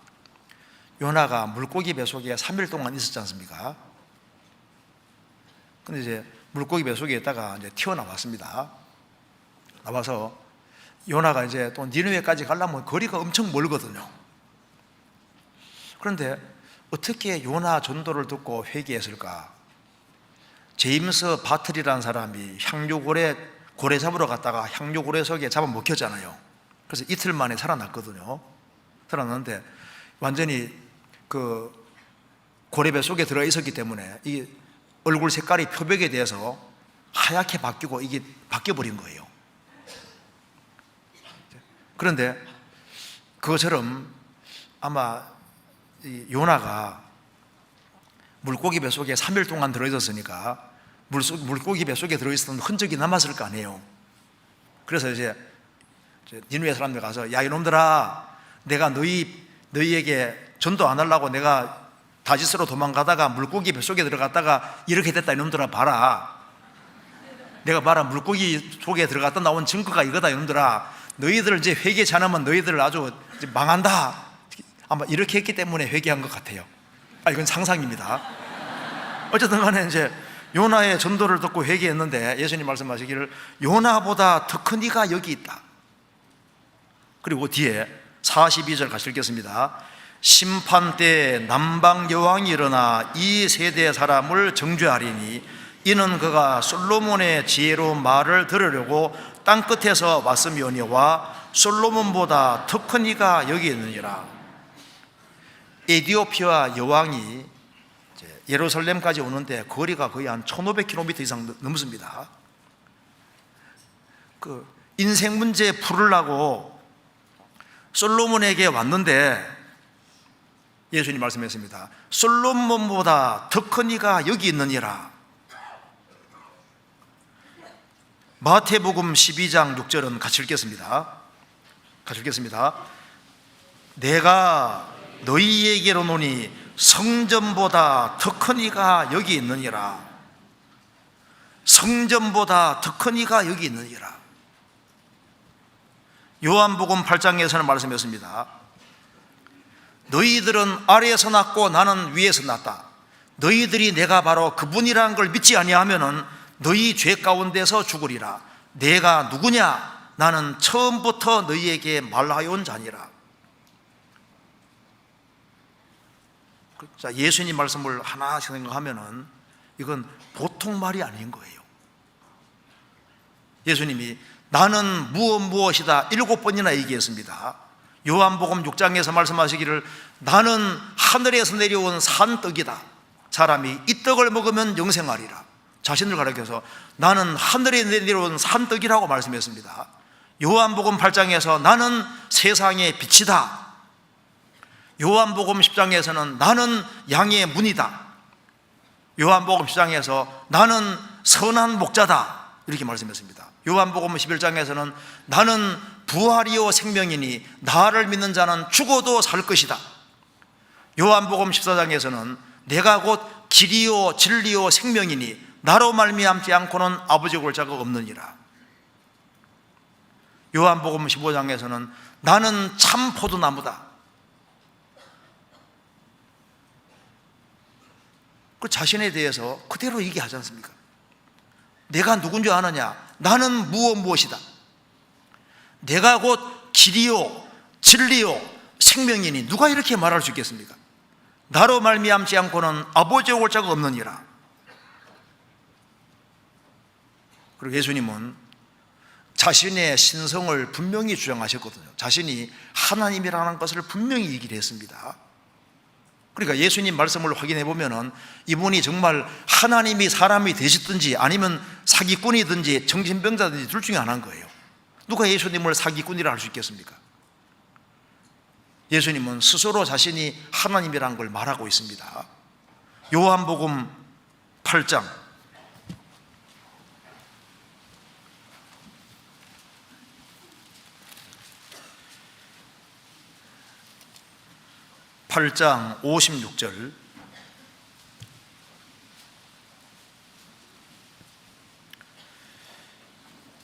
요나가 물고기 뱃속에 3일 동안 있었지 않습니까? 근데 이제 물고기 뱃속에 있다가 이제 튀어나왔습니다. 나와서 요나가 이제 또 니느웨까지 가려면 거리가 엄청 멀거든요. 그런데 어떻게 요나 전도를 듣고 회개했을까? 제임스 바틀이라는 사람이 고래 잡으러 갔다가 향료고래 속에 잡아먹혔잖아요. 그래서 이틀 만에 살아났거든요. 살아났는데 완전히 그 고래배 속에 들어 있었기 때문에 이 얼굴 색깔이 표백에 대해서 하얗게 바뀌고 이게 바뀌어버린 거예요. 그런데 그것처럼 아마 이 요나가 물고기 뱃속에 3일 동안 들어있었으니까 물고기 뱃속에 들어있었던 흔적이 남았을 거 아니에요. 그래서 이제 니느웨 사람들 가서, 야 이놈들아, 내가 너희에게 전도 안 하려고 내가 다시스로 도망가다가 물고기 뱃속에 들어갔다가 이렇게 됐다. 이놈들아 봐라, 내가 봐라, 물고기 속에 들어갔다 나온 증거가 이거다. 이놈들아, 너희들 이제 회개치 않으면 너희들 아주 이제 망한다. 아마 이렇게 했기 때문에 회개한 것 같아요. 이건 상상입니다. 어쨌든 간에 이제 요나의 전도를 듣고 회개했는데 예수님 말씀하시기를 요나보다 더 큰 이가 여기 있다. 그리고 뒤에 42절 같이 읽겠습니다. 심판 때에 남방 여왕이 일어나 이 세대 사람을 정죄하리니 이는 그가 솔로몬의 지혜로 말을 들으려고 땅끝에서 왔음이오니와 솔로몬보다 더 큰 이가 여기 있느니라. 에티오피아 여왕이 예루살렘까지 오는데 거리가 거의 한 1500km 이상 넘습니다. 그 인생 문제 풀으려고 솔로몬에게 왔는데 예수님 말씀했습니다. 솔로몬보다 더 큰 이가 여기 있느니라. 마태복음 12장 6절은 같이 읽겠습니다. 내가 너희에게로 노니 성전보다 더 큰 이가 여기 있느니라. 성전보다 더 큰 이가 여기 있느니라. 요한복음 8장에서는 말씀했습니다. 너희들은 아래에서 났고 나는 위에서 났다. 너희들이 내가 바로 그분이라는 걸 믿지 아니하면은 너희 죄 가운데서 죽으리라. 내가 누구냐? 나는 처음부터 너희에게 말하여 온 자니라. 자, 예수님 말씀을 하나씩 생각하면은 이건 보통 말이 아닌 거예요. 예수님이 나는 무엇이다 7번이나 얘기했습니다. 요한복음 6장에서 말씀하시기를 나는 하늘에서 내려온 산떡이다. 사람이 이 떡을 먹으면 영생하리라. 자신을 가리켜서 나는 하늘에 내려온 산떡이라고 말씀했습니다. 요한복음 8장에서 나는 세상의 빛이다. 요한복음 10장에서는 나는 양의 문이다. 요한복음 10장에서 나는 선한 목자다. 이렇게 말씀했습니다. 요한복음 11장에서는 나는 부활이요 생명이니 나를 믿는 자는 죽어도 살 것이다. 요한복음 14장에서는 내가 곧 길이요 진리요 생명이니 나로 말미암지 않고는 아버지 볼 자가 없느니라. 요한복음 15장에서는 나는 참 포도나무다. 그 자신에 대해서 그대로 얘기하지 않습니까? 내가 누군 줄 아느냐? 나는 무엇이다. 내가 곧 길이요 진리요 생명이니 누가 이렇게 말할 수 있겠습니까? 나로 말미암지 않고는 아버지 올 자가 없느니라. 그리고 예수님은 자신의 신성을 분명히 주장하셨거든요. 자신이 하나님이라는 것을 분명히 얘기를 했습니다. 그러니까 예수님 말씀을 확인해 보면은 이분이 정말 하나님이 사람이 되셨든지 아니면 사기꾼이든지 정신병자든지 둘 중에 하나인 거예요. 누가 예수님을 사기꾼이라 할 수 있겠습니까? 예수님은 스스로 자신이 하나님이라는 걸 말하고 있습니다. 요한복음 8장 56절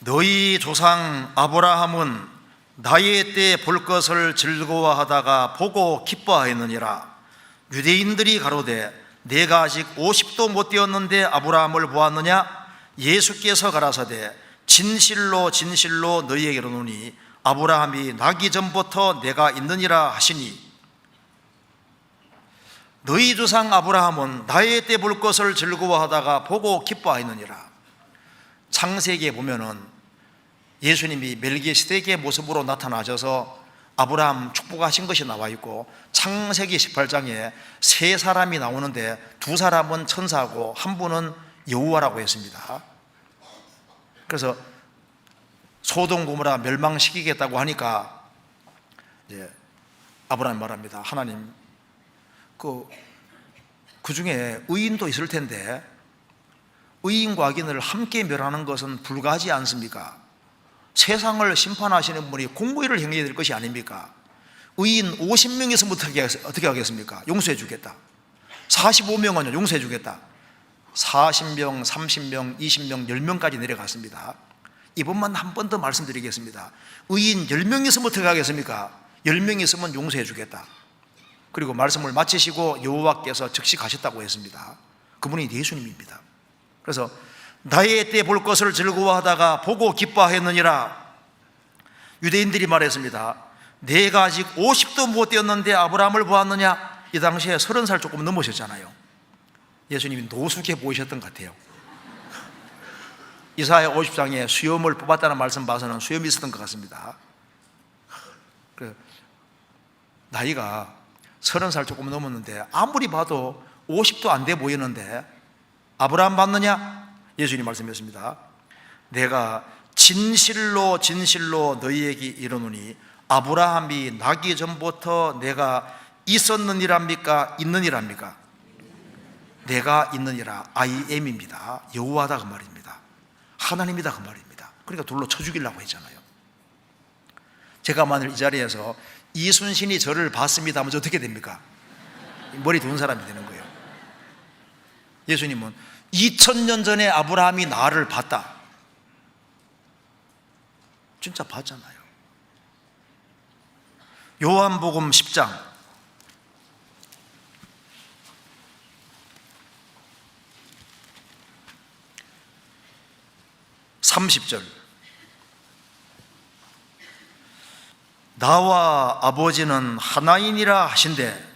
너희 조상 아브라함은 나의 때 볼 것을 즐거워하다가 보고 기뻐하였느니라. 유대인들이 가로되 내가 아직 50도 못 되었는데 아브라함을 보았느냐? 예수께서 가라사대 진실로 진실로 너희에게 이르노니 아브라함이 나기 전부터 내가 있느니라 하시니, 너희 조상 아브라함은 나의 때 볼 것을 즐거워하다가 보고 기뻐하였느니라. 창세기에 보면은 예수님이 멜기세덱의 모습으로 나타나셔서 아브라함 축복하신 것이 나와 있고, 창세기 18장에 세 사람이 나오는데 두 사람은 천사고 한 분은 여호와라고 했습니다. 그래서 소돔 고모라 멸망시키겠다고 하니까 아브라함이 말합니다. 하나님, 그 중에 의인도 있을 텐데 의인과 악인을 함께 멸하는 것은 불가하지 않습니까? 세상을 심판하시는 분이 공의를 행해야 될 것이 아닙니까? 의인 50명 있으면 어떻게 하겠습니까? 용서해 주겠다. 45명은 용서해 주겠다. 40명, 30명, 20명, 10명까지 내려갔습니다. 이번만 한 번 더 말씀드리겠습니다. 의인 10명 있으면 어떻게 하겠습니까? 10명 있으면 용서해 주겠다. 그리고 말씀을 마치시고 여호와께서 즉시 가셨다고 했습니다. 그분이 예수님입니다. 그래서 나의 때 볼 것을 즐거워하다가 보고 기뻐하였느니라. 유대인들이 말했습니다. 내가 아직 50도 못 되었는데 아브라함을 보았느냐? 이 당시에 30살 조금 넘으셨잖아요. 예수님이 노숙해 보이셨던 것 같아요. 이사야 50장에 수염을 뽑았다는 말씀 봐서는 수염이 있었던 것 같습니다. 나이가 30살 조금 넘었는데 아무리 봐도 50도 안 돼 보이는데 아브라함 봤느냐? 예수님 말씀했습니다. 내가 진실로 진실로 너희에게 이르노니 아브라함이 나기 전부터 내가 있었느니랍니까? 있느니랍니까? 내가 있느니라. I am입니다. 여호와다 그 말입니다. 하나님이다 그 말입니다. 그러니까 돌로 쳐 죽이려고 했잖아요. 제가 만일 이 자리에서 이순신이 저를 봤습니다 하면 어떻게 됩니까? 머리 둔 사람이 되는 거예요. 예수님은 2000년 전에 아브라함이 나를 봤다. 진짜 봤잖아요. 요한복음 10장 30절, 나와 아버지는 하나이니라 하신대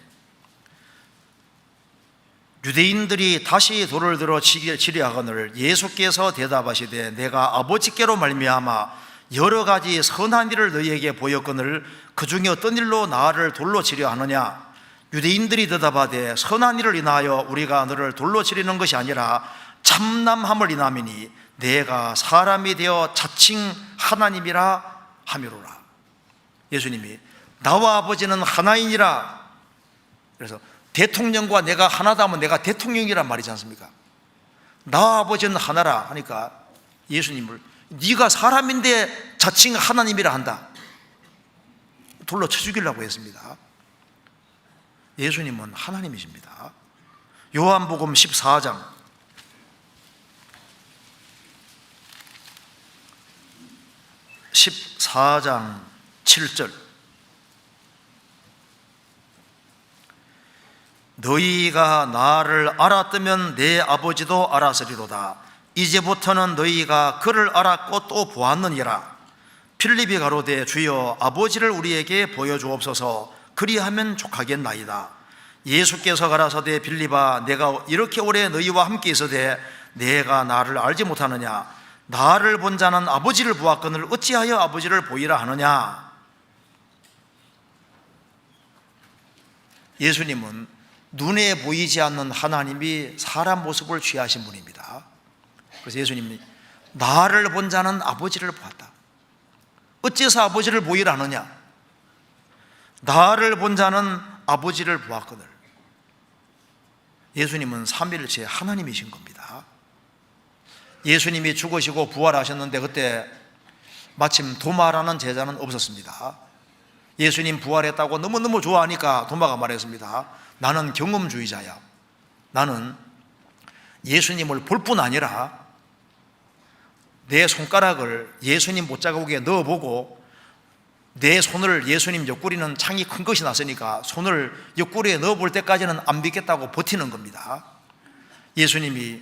유대인들이 다시 돌을 들어 치려 하거늘 예수께서 대답하시되 내가 아버지께로 말미암아 여러 가지 선한 일을 너희에게 보였거늘 그 중에 어떤 일로 나를 돌로 치려 하느냐? 유대인들이 대답하되 선한 일을 인하여 우리가 너를 돌로 치려는 것이 아니라 참남함을 인함이니 내가 사람이 되어 자칭 하나님이라 함이로라. 예수님이 나와 아버지는 하나이니라. 그래서 대통령과 내가 하나다 하면 내가 대통령이란 말이지 않습니까? 나와 아버지는 하나라 하니까 예수님을 네가 사람인데 자칭 하나님이라 한다. 돌로 쳐 죽이려고 했습니다. 예수님은 하나님이십니다. 요한복음 14장 7절, 너희가 나를 알았다면 내 아버지도 알았으리로다. 이제부터는 너희가 그를 알았고 또 보았느니라. 필립이 가로되 주여 아버지를 우리에게 보여주옵소서. 그리하면 족하겠나이다. 예수께서 가라사대 필립아 내가 이렇게 오래 너희와 함께 있어되 내가 나를 알지 못하느냐? 나를 본 자는 아버지를 보았거늘 어찌하여 아버지를 보이라 하느냐? 예수님은 눈에 보이지 않는 하나님이 사람 모습을 취하신 분입니다. 그래서 예수님이 나를 본 자는 아버지를 보았다. 어째서 아버지를 보이라 하느냐? 나를 본 자는 아버지를 보았거늘. 예수님은 삼위일체 하나님이신 겁니다. 예수님이 죽으시고 부활하셨는데 그때 마침 도마라는 제자는 없었습니다. 예수님 부활했다고 너무너무 좋아하니까 도마가 말했습니다. 나는 경험주의자야. 나는 예수님을 볼 뿐 아니라 내 손가락을 예수님 못자국에 넣어보고 내 손을 예수님 옆구리는 창이 큰 것이 났으니까 손을 옆구리에 넣어볼 때까지는 안 믿겠다고 버티는 겁니다. 예수님이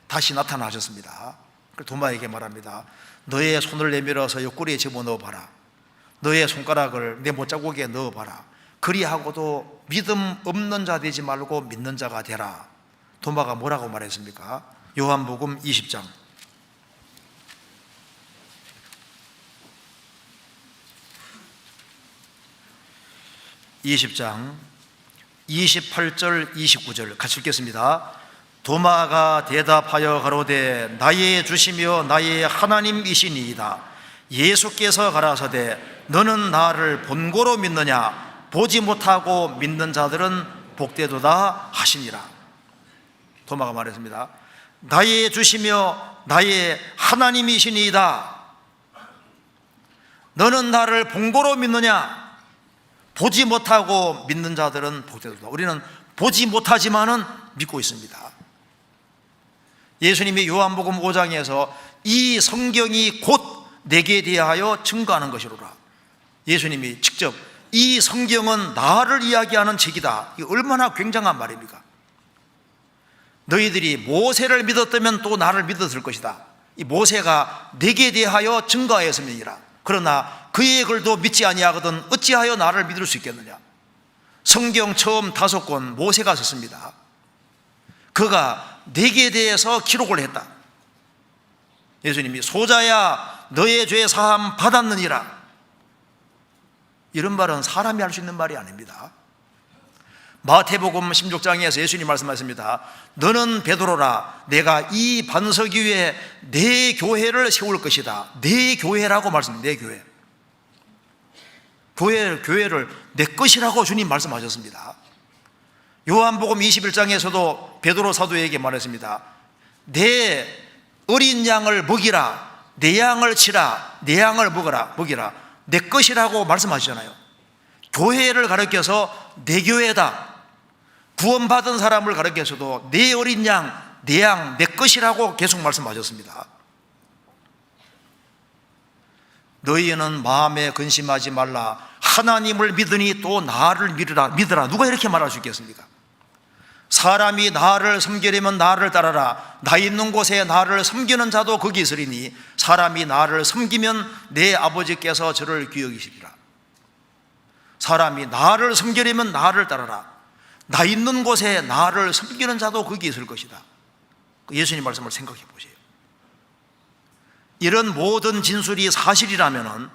다시 나타나셨습니다. 도마에게 말합니다. 너의 손을 내밀어서 옆구리에 집어넣어봐라. 너의 손가락을 내 못자국에 넣어봐라. 그리하고도 믿음 없는 자 되지 말고 믿는 자가 되라. 도마가 뭐라고 말했습니까? 요한복음 20장 28절 29절 같이 읽겠습니다. 도마가 대답하여 가로되 나의 주시며 나의 하나님이시니이다. 예수께서 가라사대 너는 나를 본고로 믿느냐? 보지 못하고 믿는 자들은 복되도다 하시니라. 도마가 말했습니다. 나의 주시며 나의 하나님이시니이다. 너는 나를 본고로 믿느냐? 보지 못하고 믿는 자들은 복되도다. 우리는 보지 못하지만은 믿고 있습니다. 예수님이 요한복음 5장에서 이 성경이 곧 내게 대하여 증거하는 것이로라. 예수님이 직접 이 성경은 나를 이야기하는 책이다. 이게 얼마나 굉장한 말입니까? 너희들이 모세를 믿었다면 또 나를 믿었을 것이다. 이 모세가 내게 대하여 증거하였음이니라. 그러나 그의 글도 믿지 아니하거든 어찌하여 나를 믿을 수 있겠느냐. 성경 처음 5권 모세가 썼습니다. 그가 내게 대해서 기록을 했다. 예수님이 소자야 너의 죄 사함 받았느니라. 이런 말은 사람이 할 수 있는 말이 아닙니다. 마태복음 16장에서 예수님 말씀하십니다. 너는 베드로라. 내가 이 반석 위에 내 교회를 세울 것이다. 내 교회라고 말씀합니다. 내 교회. 교회를 내 것이라고 주님 말씀하셨습니다. 요한복음 21장에서도 베드로 사도에게 말했습니다. 내 어린 양을 먹이라. 내 양을 치라. 내 양을 먹이라. 내 것이라고 말씀하시잖아요. 교회를 가르쳐서 내 교회다. 구원받은 사람을 가르쳐서도 내 어린 양, 내 양, 내 것이라고 계속 말씀하셨습니다. 너희는 마음에 근심하지 말라. 하나님을 믿으니 또 나를 믿으라. 누가 이렇게 말할 수 있겠습니까? 사람이 나를 섬기려면 나를 따르라. 나 있는 곳에 나를 섬기는 자도 거기 있으리니 사람이 나를 섬기면 내 아버지께서 저를 기억이시리라. 사람이 나를 섬기려면 나를 따르라. 나 있는 곳에 나를 섬기는 자도 거기 있을 것이다. 예수님 말씀을 생각해 보세요. 이런 모든 진술이 사실이라면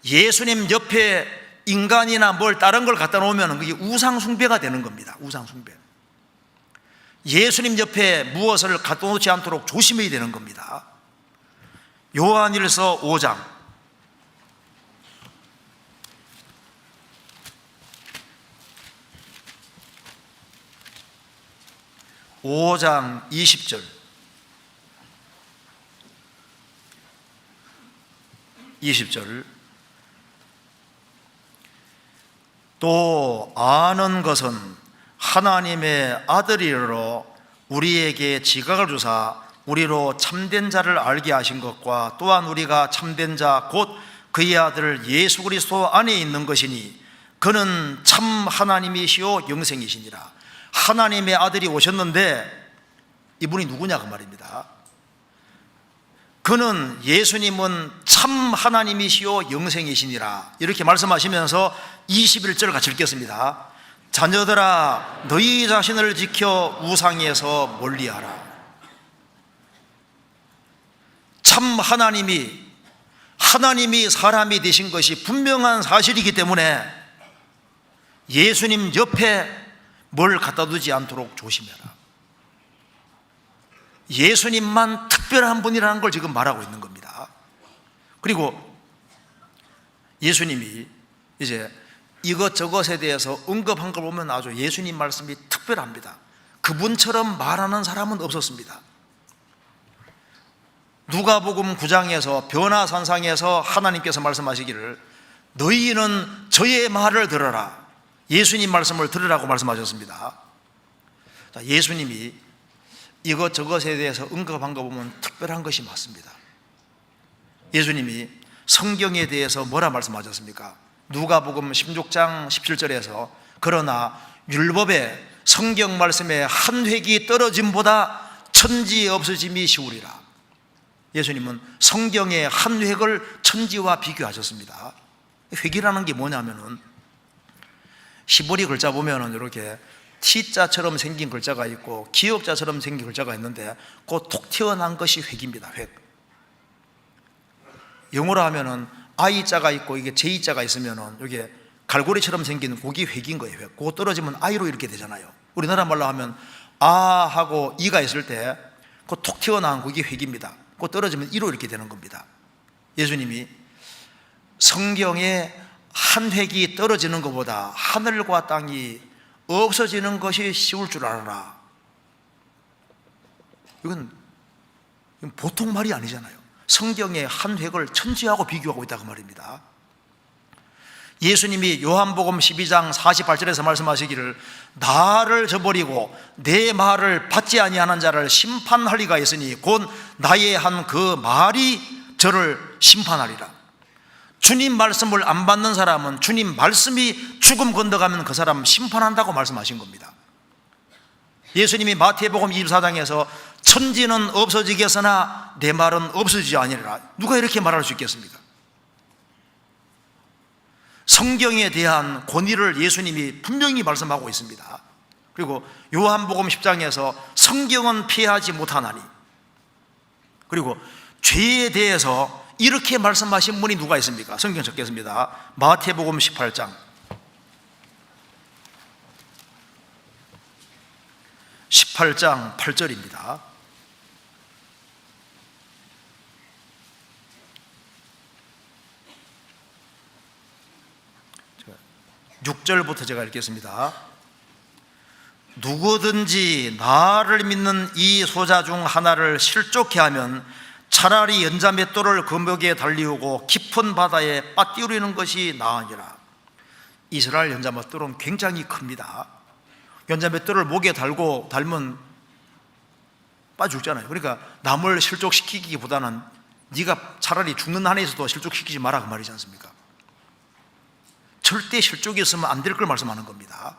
예수님 옆에 인간이나 뭘 다른 걸 갖다 놓으면 그게 우상숭배가 되는 겁니다. 우상숭배. 예수님 옆에 무엇을 갖다 놓지 않도록 조심해야 되는 겁니다. 요한일서 5장 20절 20절 또 아는 것은 하나님의 아들이로 우리에게 지각을 주사 우리로 참된 자를 알게 하신 것과 또한 우리가 참된 자 곧 그의 아들 예수 그리스도 안에 있는 것이니 그는 참 하나님이시요 영생이시니라. 하나님의 아들이 오셨는데 이분이 누구냐 그 말입니다. 그는 예수님은 참 하나님이시요 영생이시니라 이렇게 말씀하시면서 21절 같이 읽겠습니다. 자녀들아 너희 자신을 지켜 우상에서 멀리하라. 참 하나님이 사람이 되신 것이 분명한 사실이기 때문에 예수님 옆에 뭘 갖다 두지 않도록 조심해라. 예수님만 특별한 분이라는 걸 지금 말하고 있는 겁니다. 그리고 예수님이 이제 이것저것에 대해서 언급한 걸 보면 아주 예수님 말씀이 특별합니다. 그분처럼 말하는 사람은 없었습니다. 누가복음 9장에서 변화산상에서 하나님께서 말씀하시기를 너희는 저의 말을 들어라. 예수님 말씀을 들으라고 말씀하셨습니다. 예수님이 이것저것에 대해서 언급한 거 보면 특별한 것이 맞습니다. 예수님이 성경에 대해서 뭐라 말씀하셨습니까? 누가복음 16장 17절에서 그러나 율법에 성경 말씀에 한 획이 떨어짐보다 천지 없어짐이 쉬우리라. 예수님은 성경의 한 획을 천지와 비교하셨습니다. 획이라는 게 뭐냐면은 히브리 글자 보면은 이렇게 T자처럼 생긴 글자가 있고 기역자처럼 생긴 글자가 있는데 그 톡 튀어나온 것이 획입니다. 획. 영어로 하면은 I자가 있고 이게 J자가 있으면은 이게 갈고리처럼 생긴 그게 획인 거예요. 획. 그거 떨어지면 I로 이렇게 되잖아요. 우리나라 말로 하면 아 하고 이가 있을 때 그 톡 튀어나온 그게 획입니다. 그거 떨어지면 이로 이렇게 되는 겁니다. 예수님이 성경에 한 획이 떨어지는 것보다 하늘과 땅이 없어지는 것이 쉬울 줄 알아라. 이건 보통 말이 아니잖아요. 성경의 한 획을 천지하고 비교하고 있다 그 말입니다. 예수님이 요한복음 12장 48절에서 말씀하시기를 나를 저버리고 내 말을 받지 아니하는 자를 심판할 리가 있으니 곧 나의 한 그 말이 저를 심판하리라. 주님 말씀을 안 받는 사람은 주님 말씀이 죽음 건너가면 그 사람 심판한다고 말씀하신 겁니다. 예수님이 마태복음 24장에서 천지는 없어지겠으나 내 말은 없어지지 아니리라. 누가 이렇게 말할 수 있겠습니까? 성경에 대한 권위를 예수님이 분명히 말씀하고 있습니다. 그리고 요한복음 10장에서 성경은 피하지 못하나니, 그리고 죄에 대해서 이렇게 말씀하신 분이 누가 있습니까? 성경 적겠습니다. 마태복음 18장 8절입니다. 6절부터 제가 읽겠습니다. 누구든지 나를 믿는 이 소자 중 하나를 실족해 하면 차라리 연자 맷돌을 그 벽에 달리우고 깊은 바다에 빠뜨리는 것이 나으니라. 이스라엘 연자 맷돌은 굉장히 큽니다. 연자 맷돌을 목에 달면 빠져 죽잖아요. 그러니까 남을 실족시키기보다는 네가 차라리 죽는 한에서도 실족시키지 마라 그 말이지 않습니까? 절대 실족이 있으면 안 될 걸 말씀하는 겁니다.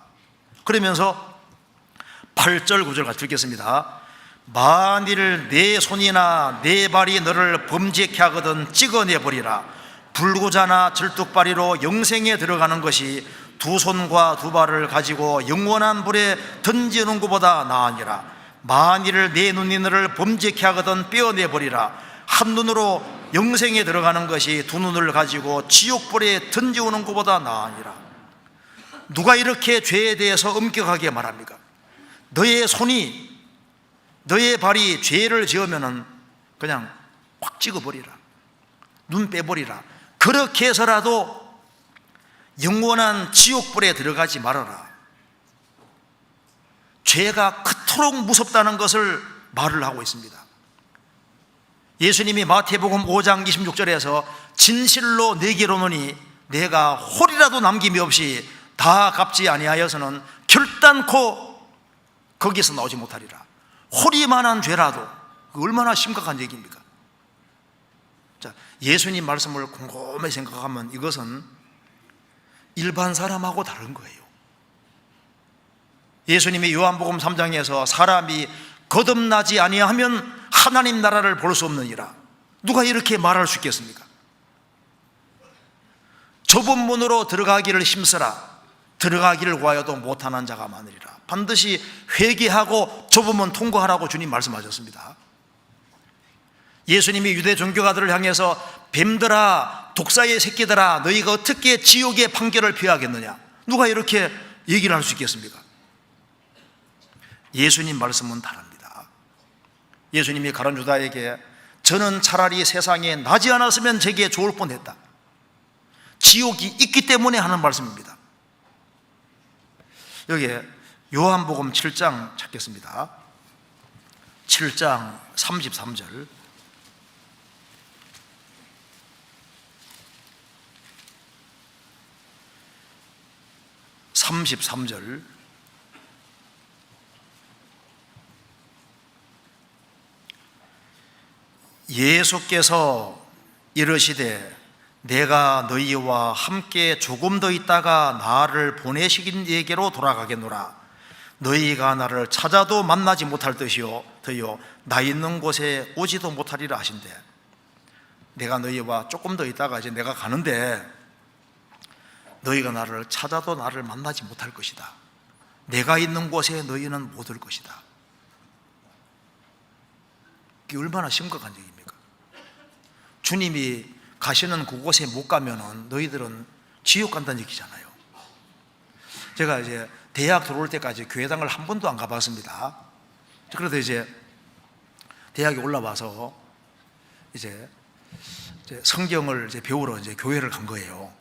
그러면서 8절 9절 같이 읽겠습니다. 만일 내 손이나 내 발이 너를 범죄케 하거든 찍어내버리라. 불구자나 절뚝발이로 영생에 들어가는 것이 두 손과 두 발을 가지고 영원한 불에 던지는 것보다 나으니라. 만일 내 눈이 너를 범죄케 하거든 빼어내버리라. 한 눈으로 영생에 들어가는 것이 두 눈을 가지고 지옥불에 던지오는 것보다 나으니라. 누가 이렇게 죄에 대해서 엄격하게 말합니까? 너의 손이 너의 발이 죄를 지으면 그냥 확 찍어버리라. 눈 빼버리라. 그렇게 해서라도 영원한 지옥불에 들어가지 말아라. 죄가 그토록 무섭다는 것을 말을 하고 있습니다. 예수님이 마태복음 5장 26절에서 진실로 내게 이르노니 내가 홀이라도 남김이 없이 다 갚지 아니하여서는 결단코 거기서 나오지 못하리라. 홀이만한 죄라도 얼마나 심각한 얘기입니까? 자, 예수님 말씀을 곰곰이 생각하면 이것은 일반 사람하고 다른 거예요. 예수님이 요한복음 3장에서 사람이 거듭나지 아니하면 하나님 나라를 볼 수 없느니라. 누가 이렇게 말할 수 있겠습니까? 좁은 문으로 들어가기를 힘쓰라. 들어가기를 구하여도 못하는 자가 많으리라. 반드시 회개하고 좁은 문 통과하라고 주님 말씀하셨습니다. 예수님이 유대 종교가들을 향해서 뱀들아 독사의 새끼들아 너희가 어떻게 지옥의 판결을 피하겠느냐. 누가 이렇게 얘기를 할 수 있겠습니까? 예수님 말씀은 다릅니다. 예수님이 가룟 유다에게 저는 차라리 세상에 나지 않았으면 제게 좋을 뻔했다. 지옥이 있기 때문에 하는 말씀입니다. 여기에 요한복음 7장 찾겠습니다. 7장 33절. 예수께서 이르시되 내가 너희와 함께 조금 더 있다가 나를 보내시긴 이에게로 돌아가겠노라. 너희가 나를 찾아도 만나지 못할 듯이요 더요 나 있는 곳에 오지도 못하리라 하신대. 내가 너희와 조금 더 있다가 이제 내가 가는데 너희가 나를 찾아도 나를 만나지 못할 것이다. 내가 있는 곳에 너희는 못 올 것이다. 이게 얼마나 심각한 얘기입니까? 주님이 가시는 그곳에 못 가면은 너희들은 지옥 간다는 얘기잖아요. 제가 이제 대학 들어올 때까지 교회당을 한 번도 안 가봤습니다. 그래도 이제 대학에 올라와서 이제 성경을 이제 배우러 이제 교회를 간 거예요.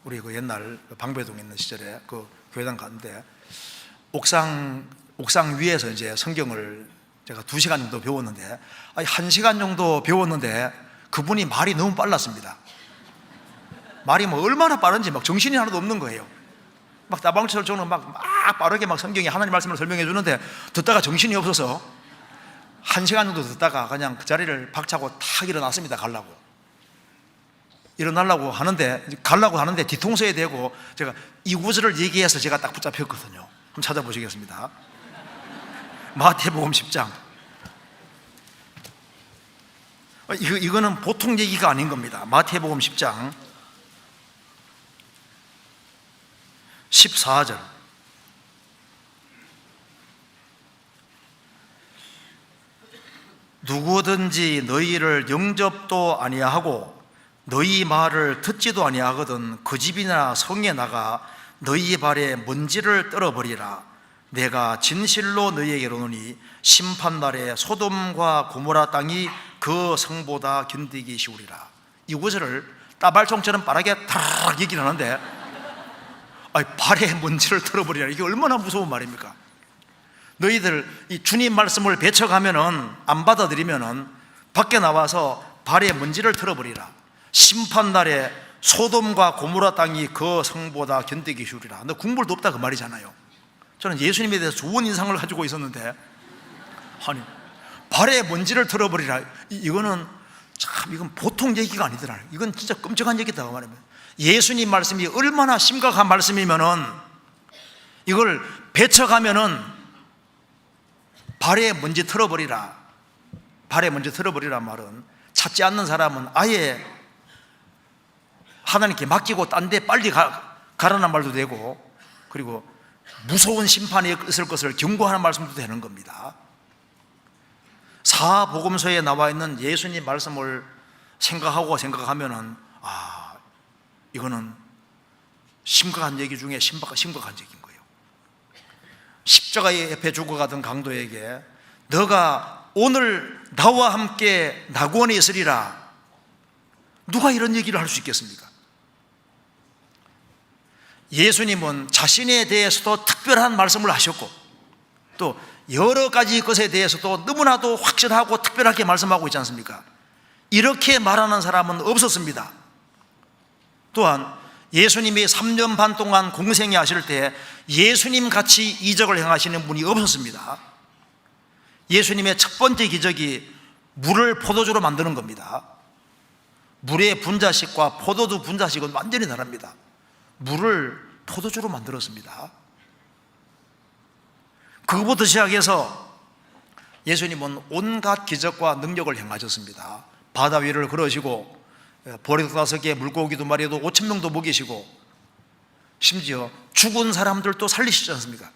우리 그 옛날 방배동에 있는 시절에 그 교회당 갔는데 옥상 위에서 이제 성경을 제가 2시간 정도 배웠는데, 1시간 정도 배웠는데 그분이 말이 너무 빨랐습니다. 말이 뭐 얼마나 빠른지 막 정신이 하나도 없는 거예요. 막 따방처럼 저는 막 빠르게 막 성경에 하나님 말씀을 설명해 주는데 듣다가 정신이 없어서 1시간 정도 듣다가 그냥 그 자리를 박차고 탁 일어났습니다. 가려고 하는데 뒤통수에 대고 제가 이 구절을 얘기해서 제가 딱 붙잡혔거든요. 한번 찾아보시겠습니다. 마태복음 10장. 이거는 보통 얘기가 아닌 겁니다. 마태복음 10장 14절. 누구든지 너희를 영접도 아니하고 너희 말을 듣지도 아니하거든 그 집이나 성에 나가 너희 발에 먼지를 떨어버리라. 내가 진실로 너희에게 이르노니 심판날에 소돔과 고모라 땅이 그 성보다 견디기 쉬우리라. 이 구절을 따발총처럼 빠르게 탁 얘기를 하는데 발에 먼지를 털어버리라. 이게 얼마나 무서운 말입니까? 너희들 이 주님 말씀을 배척하면은, 안 받아들이면은 밖에 나와서 발에 먼지를 털어버리라. 심판날에 소돔과 고모라 땅이 그 성보다 견디기 쉬우리라. 너 국물도 없다 그 말이잖아요. 저는 예수님에 대해서 좋은 인상을 가지고 있었는데, 아니 발에 먼지를 털어버리라. 이거는 이건 보통 얘기가 아니더라. 이건 진짜 끔찍한 얘기다 말입니다. 예수님 말씀이 얼마나 심각한 말씀이면은 이걸 배척하면은 발에 먼지 털어버리라. 발에 먼지 털어버리라 말은 찾지 않는 사람은 아예 하나님께 맡기고 딴 데 빨리 가라는 말도 되고, 그리고 무서운 심판이 있을 것을 경고하는 말씀도 되는 겁니다. 사복음서에 나와 있는 예수님 말씀을 생각하면은 이거는 심각한 얘기 중에 심각한 얘기인 거예요. 십자가의 옆에 죽어가던 강도에게 너가 오늘 나와 함께 낙원에 있으리라. 누가 이런 얘기를 할 수 있겠습니까? 예수님은 자신에 대해서도 특별한 말씀을 하셨고 또 여러 가지 것에 대해서도 너무나도 확실하고 특별하게 말씀하고 있지 않습니까? 이렇게 말하는 사람은 없었습니다. 또한 예수님이 3년 반 동안 공생애 하실 때 예수님 같이 이적을 행하시는 분이 없었습니다. 예수님의 첫 번째 기적이 물을 포도주로 만드는 겁니다. 물의 분자식과 포도주 분자식은 완전히 다릅니다. 물을 포도주로 만들었습니다. 그것부터 시작해서 예수님은 온갖 기적과 능력을 행하셨습니다. 바다 위를 걸으시고 보리 5개 물고기 2마리도 5,000명도 먹이시고 심지어 죽은 사람들도 살리시지 않습니까?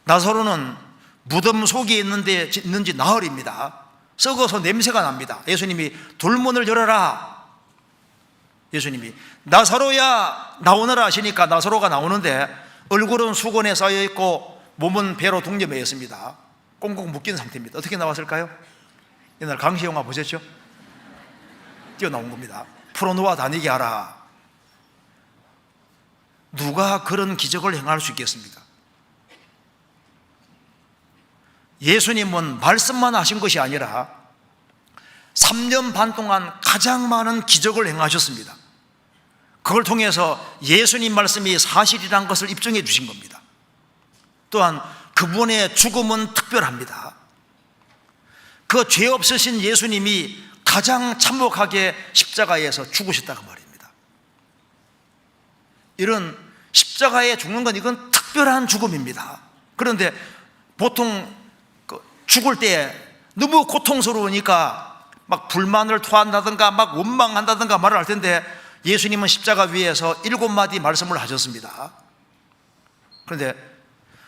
나사로는 무덤 속에 있는지 나흘입니다. 썩어서 냄새가 납니다. 예수님이 돌문을 열어라. 예수님이 나사로야 나오너라 하시니까 나사로가 나오는데 얼굴은 수건에 쌓여있고 몸은 배로 독려매여 있습니다. 꽁꽁 묶인 상태입니다. 어떻게 나왔을까요? 옛날 강시 영화 보셨죠? 뛰어나온 겁니다. 풀어놓아 다니게 하라. 누가 그런 기적을 행할 수 있겠습니까? 예수님은 말씀만 하신 것이 아니라 3년 반 동안 가장 많은 기적을 행하셨습니다. 그걸 통해서 예수님 말씀이 사실이란 것을 입증해 주신 겁니다. 또한 그분의 죽음은 특별합니다. 그 죄 없으신 예수님이 가장 참혹하게 십자가에서 죽으셨다고 말입니다. 이런 십자가에 죽는 건 이건 특별한 죽음입니다. 그런데 보통 죽을 때 너무 고통스러우니까 막 불만을 토한다든가 막 원망한다든가 말을 할 텐데, 예수님은 십자가 위에서 7마디 말씀을 하셨습니다. 그런데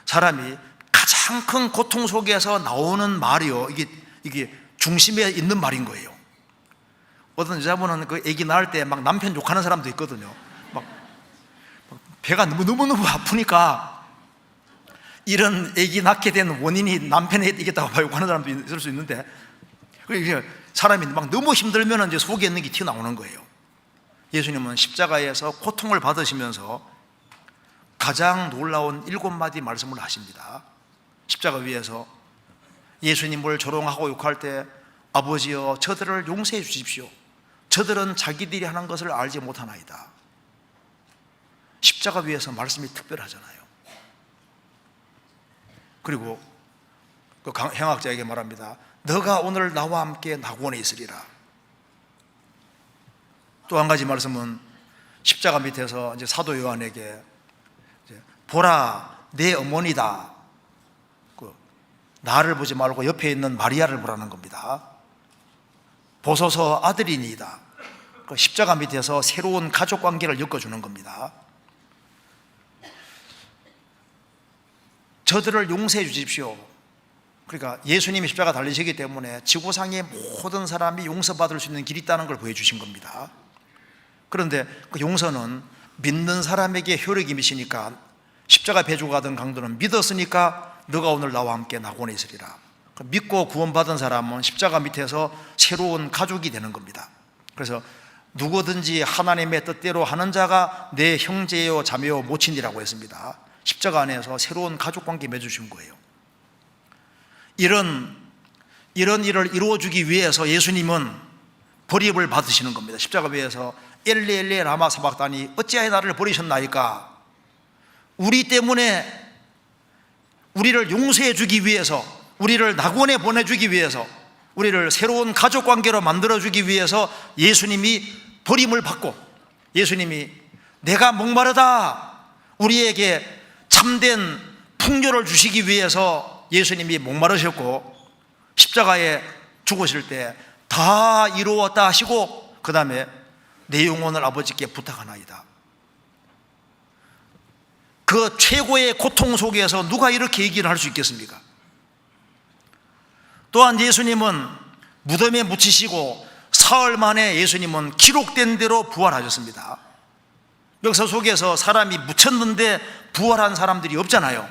사람이 가장 큰 고통 속에서 나오는 말이요, 이게 중심에 있는 말인 거예요. 어떤 여자분은 그 아기 낳을 때 막 남편 욕하는 사람도 있거든요. 막 배가 너무너무 아프니까 이런 아기 낳게 된 원인이 남편이겠다고 욕하는 사람도 있을 수 있는데, 사람이 막 너무 힘들면 이제 속에 있는 게 튀어나오는 거예요. 예수님은 십자가에서 고통을 받으시면서 가장 놀라운 7마디 말씀을 하십니다. 십자가 위에서 예수님을 조롱하고 욕할 때, 아버지여 저들을 용서해 주십시오. 저들은 자기들이 하는 것을 알지 못하나이다. 십자가 위에서 말씀이 특별하잖아요. 그리고 그 행악자에게 말합니다. 너가 오늘 나와 함께 낙원에 있으리라. 또 한 가지 말씀은 십자가 밑에서 이제 사도 요한에게 보라 내 어머니다, 나를 보지 말고 옆에 있는 마리아를 보라는 겁니다. 보소서 아들이니이다. 십자가 밑에서 새로운 가족관계를 엮어주는 겁니다. 저들을 용서해 주십시오. 그러니까 예수님이 십자가 달리시기 때문에 지구상의 모든 사람이 용서받을 수 있는 길이 있다는 걸 보여주신 겁니다. 그런데 그 용서는 믿는 사람에게 효력이 미치니까, 십자가 배주가던 강도는 믿었으니까 너가 오늘 나와 함께 낙원에 있으리라. 믿고 구원받은 사람은 십자가 밑에서 새로운 가족이 되는 겁니다. 그래서 누구든지 하나님의 뜻대로 하는 자가 내 형제요 자매요 모친이라고 했습니다. 십자가 안에서 새로운 가족관계 맺으신 거예요. 이런 일을 이루어주기 위해서 예수님은 버림을 받으시는 겁니다. 십자가 위에서 엘리 엘리 라마 사박다니 어찌하여 나를 버리셨나이까. 우리 때문에 우리를 용서해 주기 위해서, 우리를 낙원에 보내주기 위해서, 우리를 새로운 가족관계로 만들어주기 위해서 예수님이 버림을 받고, 예수님이 내가 목마르다 우리에게 참된 풍요를 주시기 위해서 예수님이 목마르셨고, 십자가에 죽으실 때 다 이루었다 하시고, 그 다음에 내 영혼을 아버지께 부탁하나이다. 그 최고의 고통 속에서 누가 이렇게 얘기를 할 수 있겠습니까? 또한 예수님은 무덤에 묻히시고 사흘 만에 예수님은 기록된 대로 부활하셨습니다. 역사 속에서 사람이 묻혔는데 부활한 사람들이 없잖아요.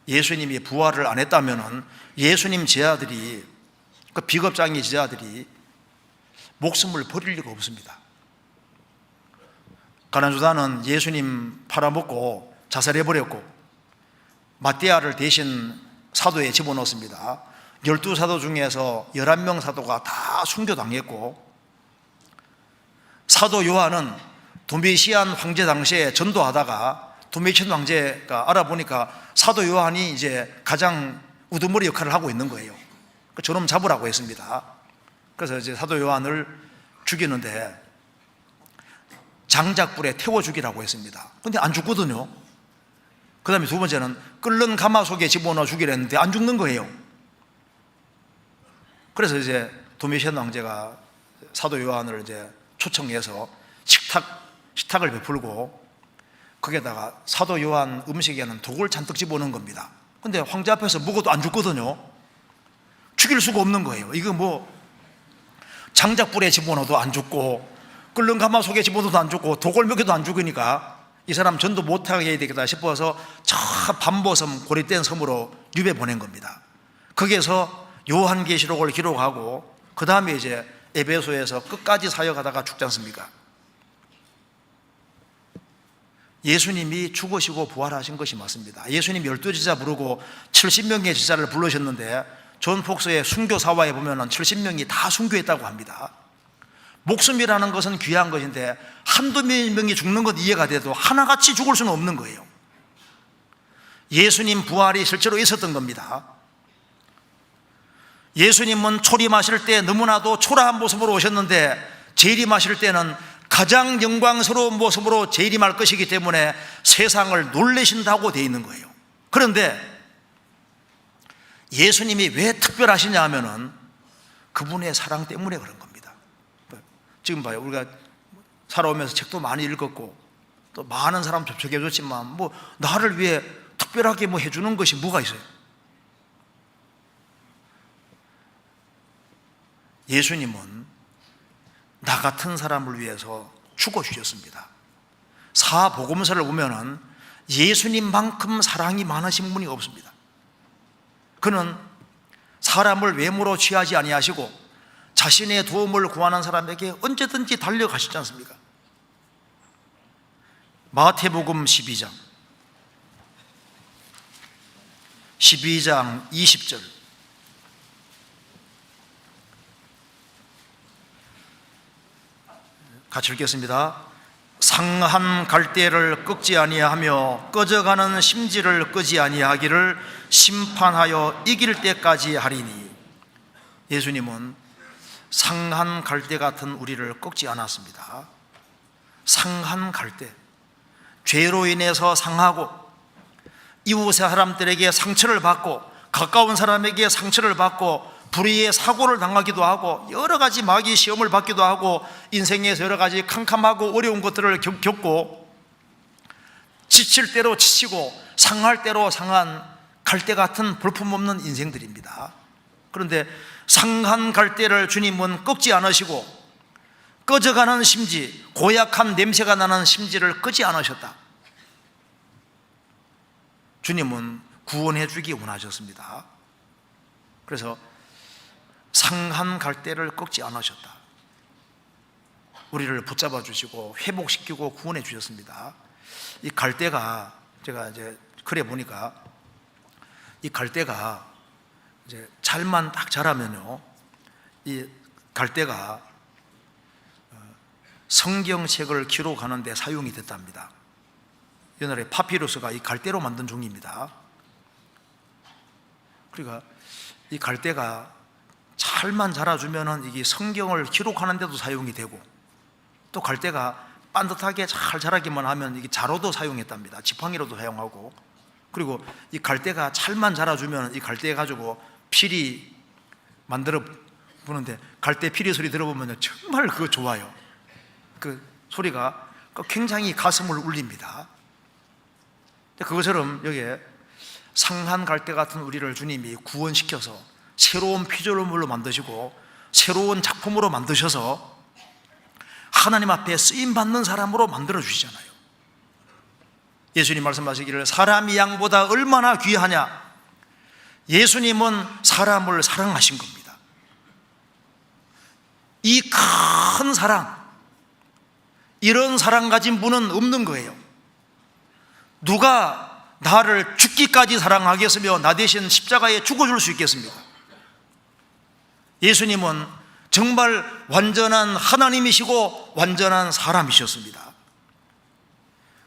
예수님이 부활을 안 했다면 예수님 제자들이, 그 비겁장의 제자들이 목숨을 버릴 리가 없습니다. 가난주다는 예수님 팔아먹고 자살해버렸고, 마띠아를 대신 사도에 집어넣습니다. 12사도 중에서 11명 사도가 다 순교당했고, 사도 요한은 도미시안 황제 당시에 전도하다가 도미시안 황제가 알아보니까 사도 요한이 이제 가장 우두머리 역할을 하고 있는 거예요. 저놈 잡으라고 했습니다. 그래서 이제 사도 요한을 죽이는데 장작불에 태워 죽이라고 했습니다. 근데 안 죽거든요. 그 다음에 두 번째는 끓는 가마솥에 집어넣어 죽이려 했는데 안 죽는 거예요. 그래서 이제 도미시안 황제가 사도 요한을 이제 초청해서 식탁을 베풀고, 거기에다가 사도 요한 음식에는 독을 잔뜩 집어넣은 겁니다. 근데 황제 앞에서 먹어도 안 죽거든요. 죽일 수가 없는 거예요. 이거 뭐 장작불에 집어넣어도 안 죽고, 끓는 가마솥에 집어넣어도 안 죽고, 독을 먹여도 안 죽으니까 이 사람 전도 못하게 해야 되겠다 싶어서 저 반보섬 고립된 섬으로 유배 보낸 겁니다. 거기에서 요한계시록을 기록하고, 그 다음에 이제 에베소에서 끝까지 사역하다가 죽지 않습니까? 예수님이 죽으시고 부활하신 것이 맞습니다. 예수님 12제자 부르고 70명의 제자를 부르셨는데, 존 폭스의 순교사화에 보면 70명이 다 순교했다고 합니다. 목숨이라는 것은 귀한 것인데 한두 명이 죽는 것 이해가 돼도 하나같이 죽을 수는 없는 거예요. 예수님 부활이 실제로 있었던 겁니다. 예수님은 초림하실 때 너무나도 초라한 모습으로 오셨는데 재림하실 때는 가장 영광스러운 모습으로 재림할 것이기 때문에 세상을 놀라신다고 되어 있는 거예요. 그런데 예수님이 왜 특별하시냐 하면은 그분의 사랑 때문에 그런 겁니다. 지금 봐요. 우리가 살아오면서 책도 많이 읽었고 또 많은 사람 접촉해 줬지만 뭐 나를 위해 특별하게 뭐 해주는 것이 뭐가 있어요? 예수님은 나 같은 사람을 위해서 죽어주셨습니다. 사복음서를 보면은 예수님만큼 사랑이 많으신 분이 없습니다. 그는 사람을 외모로 취하지 아니하시고 자신의 도움을 구하는 사람에게 언제든지 달려가시지 않습니까? 마태복음 12장 20절 같이 읽겠습니다. 상한 갈대를 꺾지 아니하며 꺼져가는 심지를 끄지 아니하기를 심판하여 이길 때까지 하리니. 예수님은 상한 갈대 같은 우리를 꺾지 않았습니다. 상한 갈대, 죄로 인해서 상하고 이웃 사람들에게 상처를 받고 가까운 사람에게 상처를 받고 불의의 사고를 당하기도 하고 여러 가지 마귀 시험을 받기도 하고 인생에서 여러 가지 캄캄하고 어려운 것들을 겪고 지칠 대로 지치고 상할 대로 상한 갈대 같은 볼품없는 인생들입니다. 그런데 상한 갈대를 주님은 꺾지 않으시고 꺼져가는 심지, 고약한 냄새가 나는 심지를 끄지 않으셨다. 주님은 구원해 주기 원하셨습니다. 그래서 상한 갈대를 꺾지 않으셨다. 우리를 붙잡아 주시고 회복시키고 구원해 주셨습니다. 이 갈대가 제가 이제 그래 보니까 이 갈대가 이제 잘만 딱 자라면요, 이 갈대가 성경책을 기록하는 데 사용이 됐답니다. 옛날에 파피루스가 이 갈대로 만든 종입니다. 그러니까 이 갈대가 잘만 자라주면은 이게 성경을 기록하는 데도 사용이 되고 또 갈대가 반듯하게 잘 자라기만 하면 이게 자로도 사용했답니다. 지팡이로도 사용하고, 그리고 이 갈대가 잘만 자라주면 이 갈대 가지고 피리 만들어 보는데 갈대 피리 소리 들어보면 정말 그거 좋아요. 그 소리가 굉장히 가슴을 울립니다. 그것처럼 여기에 상한 갈대 같은 우리를 주님이 구원시켜서 새로운 피조물로 만드시고 새로운 작품으로 만드셔서 하나님 앞에 쓰임받는 사람으로 만들어 주시잖아요. 예수님 말씀하시기를 사람이 양보다 얼마나 귀하냐. 예수님은 사람을 사랑하신 겁니다. 이 큰 사랑, 이런 사랑 가진 분은 없는 거예요. 누가 나를 죽기까지 사랑하겠으며 나 대신 십자가에 죽어줄 수 있겠습니까? 예수님은 정말 완전한 하나님이시고 완전한 사람이셨습니다.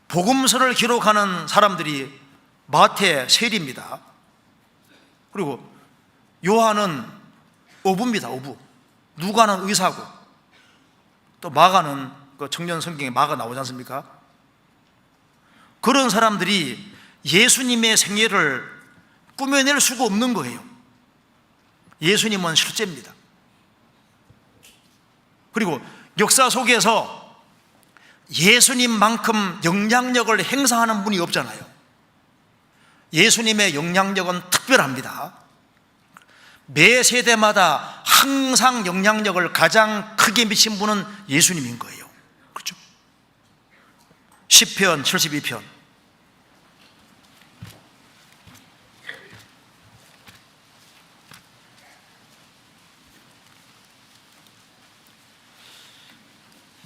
복음서를 기록하는 사람들이 마태, 세리입니다. 그리고 요한은 어부입니다. 어부. 누가는 의사고, 또 마가는 그 청년 성경에 마가 나오지 않습니까? 그런 사람들이 예수님의 생애를 꾸며낼 수가 없는 거예요. 예수님은 실제입니다. 그리고 역사 속에서 예수님만큼 영향력을 행사하는 분이 없잖아요. 예수님의 영향력은 특별합니다. 매 세대마다 항상 영향력을 가장 크게 미친 분은 예수님인 거예요. 그렇죠? 시편 72편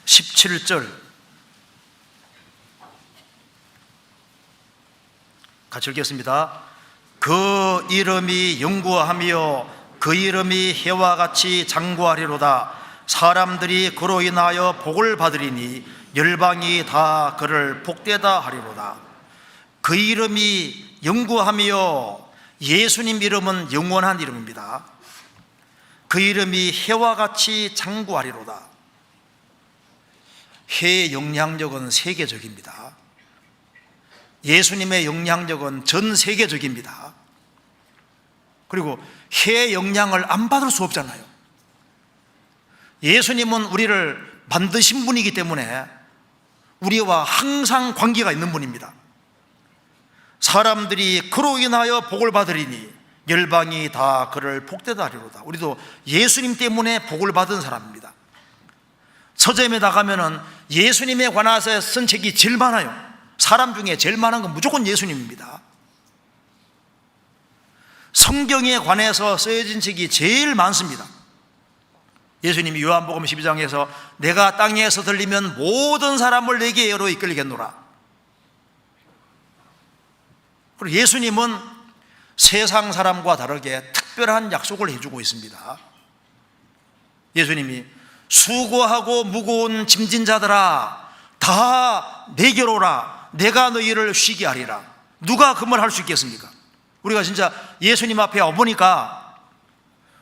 17절 같이 읽겠습니다. 그 이름이 영구하며 그 이름이 해와 같이 장구하리로다. 사람들이 그로 인하여 복을 받으리니 열방이 다 그를 복되다 하리로다. 그 이름이 영구하며, 예수님 이름은 영원한 이름입니다. 그 이름이 해와 같이 장구하리로다. 해의 영향력은 세계적입니다. 예수님의 영향력은 전 세계적입니다. 그리고 해의 영향을 안 받을 수 없잖아요. 예수님은 우리를 만드신 분이기 때문에 우리와 항상 관계가 있는 분입니다. 사람들이 그로 인하여 복을 받으리니 열방이 다 그를 복되다 하리로다. 우리도 예수님 때문에 복을 받은 사람입니다. 서점에 나가면은 예수님에 관해서 쓴 책이 제일 많아요. 사람 중에 제일 많은 건 무조건 예수님입니다. 성경에 관해서 쓰여진 책이 제일 많습니다. 예수님이 요한복음 12장에서 내가 땅에서 들리면 모든 사람을 내게로 이끌겠노라. 그리고 예수님은 세상 사람과 다르게 특별한 약속을 해주고 있습니다. 예수님이 수고하고 무거운 짐진 자들아 다 내게로 오라. 내가 너희를 쉬게 하리라. 누가 그 말 할 수 있겠습니까? 우리가 진짜 예수님 앞에 와보니까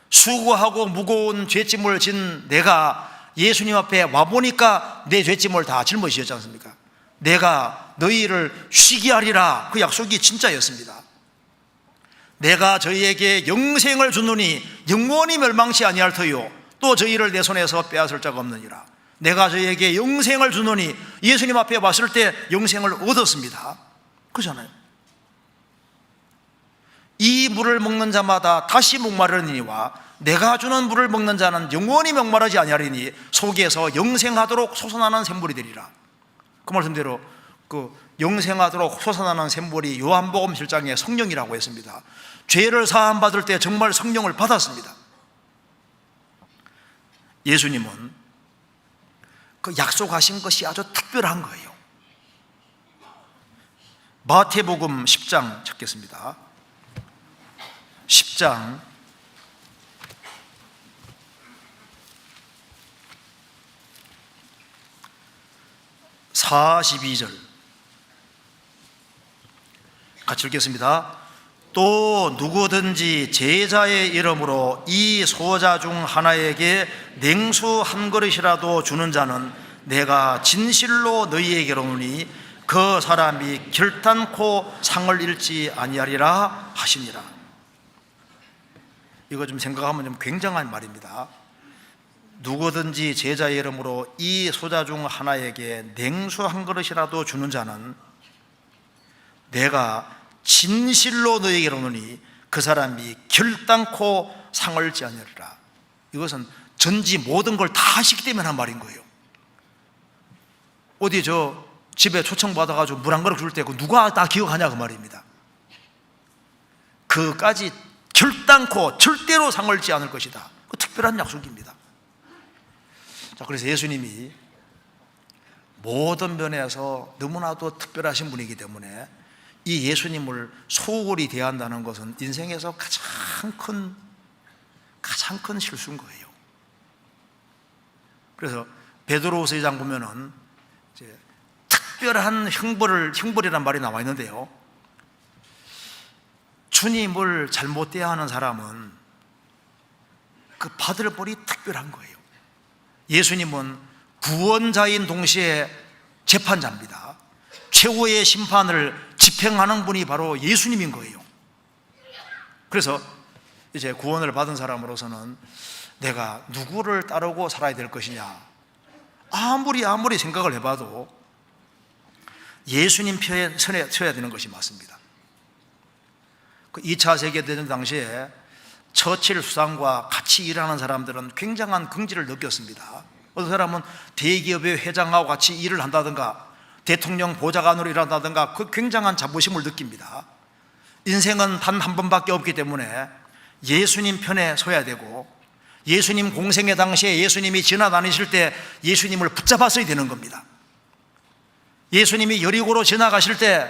수고하고 무거운 죄짐을 진 내가 예수님 앞에 와보니까 내 죄짐을 다 짊어지셨지 않습니까? 내가 너희를 쉬게 하리라. 그 약속이 진짜였습니다. 내가 저희에게 영생을 주노니 영원히 멸망치 아니할 터요 또 저희를 내 손에서 빼앗을 자가 없느니라. 내가 저희에게 영생을 주노니 예수님 앞에 왔을 때 영생을 얻었습니다. 그렇잖아요. 이 물을 먹는 자마다 다시 목마르니와 내가 주는 물을 먹는 자는 영원히 목마르지 아니하리니 속에서 영생하도록 솟아나는 샘물이 되리라. 그 말씀대로 그 영생하도록 솟아나는 샘물이 요한복음 7장에 성령이라고 했습니다. 죄를 사함 받을 때 정말 성령을 받았습니다. 예수님은 그 약속하신 것이 아주 특별한 거예요. 마태복음 10장 찾겠습니다. 10장 42절 같이 읽겠습니다. 또 누구든지 제자의 이름으로 이 소자 중 하나에게 냉수 한 그릇이라도 주는 자는 내가 진실로 너희에게 이르노니 그 사람이 결단코 상을 잃지 아니하리라 하시니라. 이거 좀 생각하면 좀 굉장한 말입니다. 누구든지 제자의 이름으로 이 소자 중 하나에게 냉수 한 그릇이라도 주는 자는 내가 진실로 너희에게 이르노니 그 사람이 결단코 상을 잃지 아니하리라. 이것은 전지 모든 걸 다 하시기 때문에 한 말인 거예요. 어디 저 집에 초청받아가지고 물 한 그릇 줄 때 누가 다 기억하냐 그 말입니다. 그까지 결단코 절대로 상을 잃지 않을 것이다. 그 특별한 약속입니다. 자, 그래서 예수님이 모든 면에서 너무나도 특별하신 분이기 때문에 이 예수님을 소홀히 대한다는 것은 인생에서 가장 큰 실수인 거예요. 그래서 베드로후서 2장 보면은 이제 특별한 형벌이란 말이 나와 있는데요. 주님을 잘못 대하는 사람은 그 받을 벌이 특별한 거예요. 예수님은 구원자인 동시에 재판자입니다. 최후의 심판을 집행하는 분이 바로 예수님인 거예요. 그래서 이제 구원을 받은 사람으로서는 내가 누구를 따르고 살아야 될 것이냐, 아무리 생각을 해봐도 예수님 편에 서야 되는 것이 맞습니다. 그 2차 세계대전 당시에 처칠 수상과 같이 일하는 사람들은 굉장한 긍지를 느꼈습니다. 어떤 사람은 대기업의 회장하고 같이 일을 한다든가 대통령 보좌관으로 일한다든가 그 굉장한 자부심을 느낍니다. 인생은 단 한 번밖에 없기 때문에 예수님 편에 서야 되고, 예수님 공생의 당시에 예수님이 지나다니실 때 예수님을 붙잡았어야 되는 겁니다. 예수님이 여리고로 지나가실 때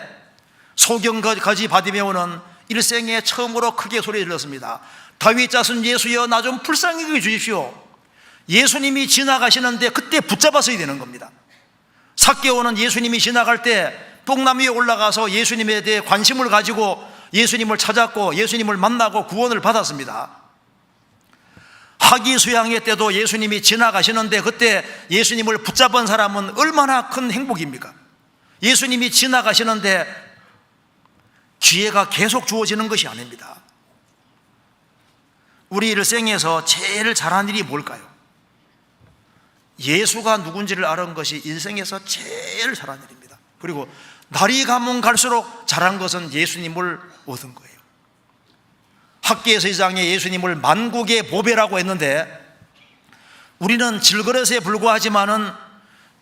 소경거지 바디메오는 일생에 처음으로 크게 소리 질렀습니다. 다윗 자손 예수여 나 좀 불쌍히 여겨 주십시오. 예수님이 지나가시는데 그때 붙잡았어야 되는 겁니다. 삭개오는 예수님이 지나갈 때 뽕나무 위에 올라가서 예수님에 대해 관심을 가지고 예수님을 찾았고 예수님을 만나고 구원을 받았습니다. 하기수양회 때도 예수님이 지나가시는데 그때 예수님을 붙잡은 사람은 얼마나 큰 행복입니까? 예수님이 지나가시는데 기회가 계속 주어지는 것이 아닙니다. 우리 일생에서 제일 잘한 일이 뭘까요? 예수가 누군지를 아는 것이 일생에서 제일 잘한 일입니다. 그리고 날이 가면 갈수록 잘한 것은 예수님을 얻은 거예요. 학개에서 2장에 예수님을 만국의 보배라고 했는데 우리는 질그릇에 불과하지만은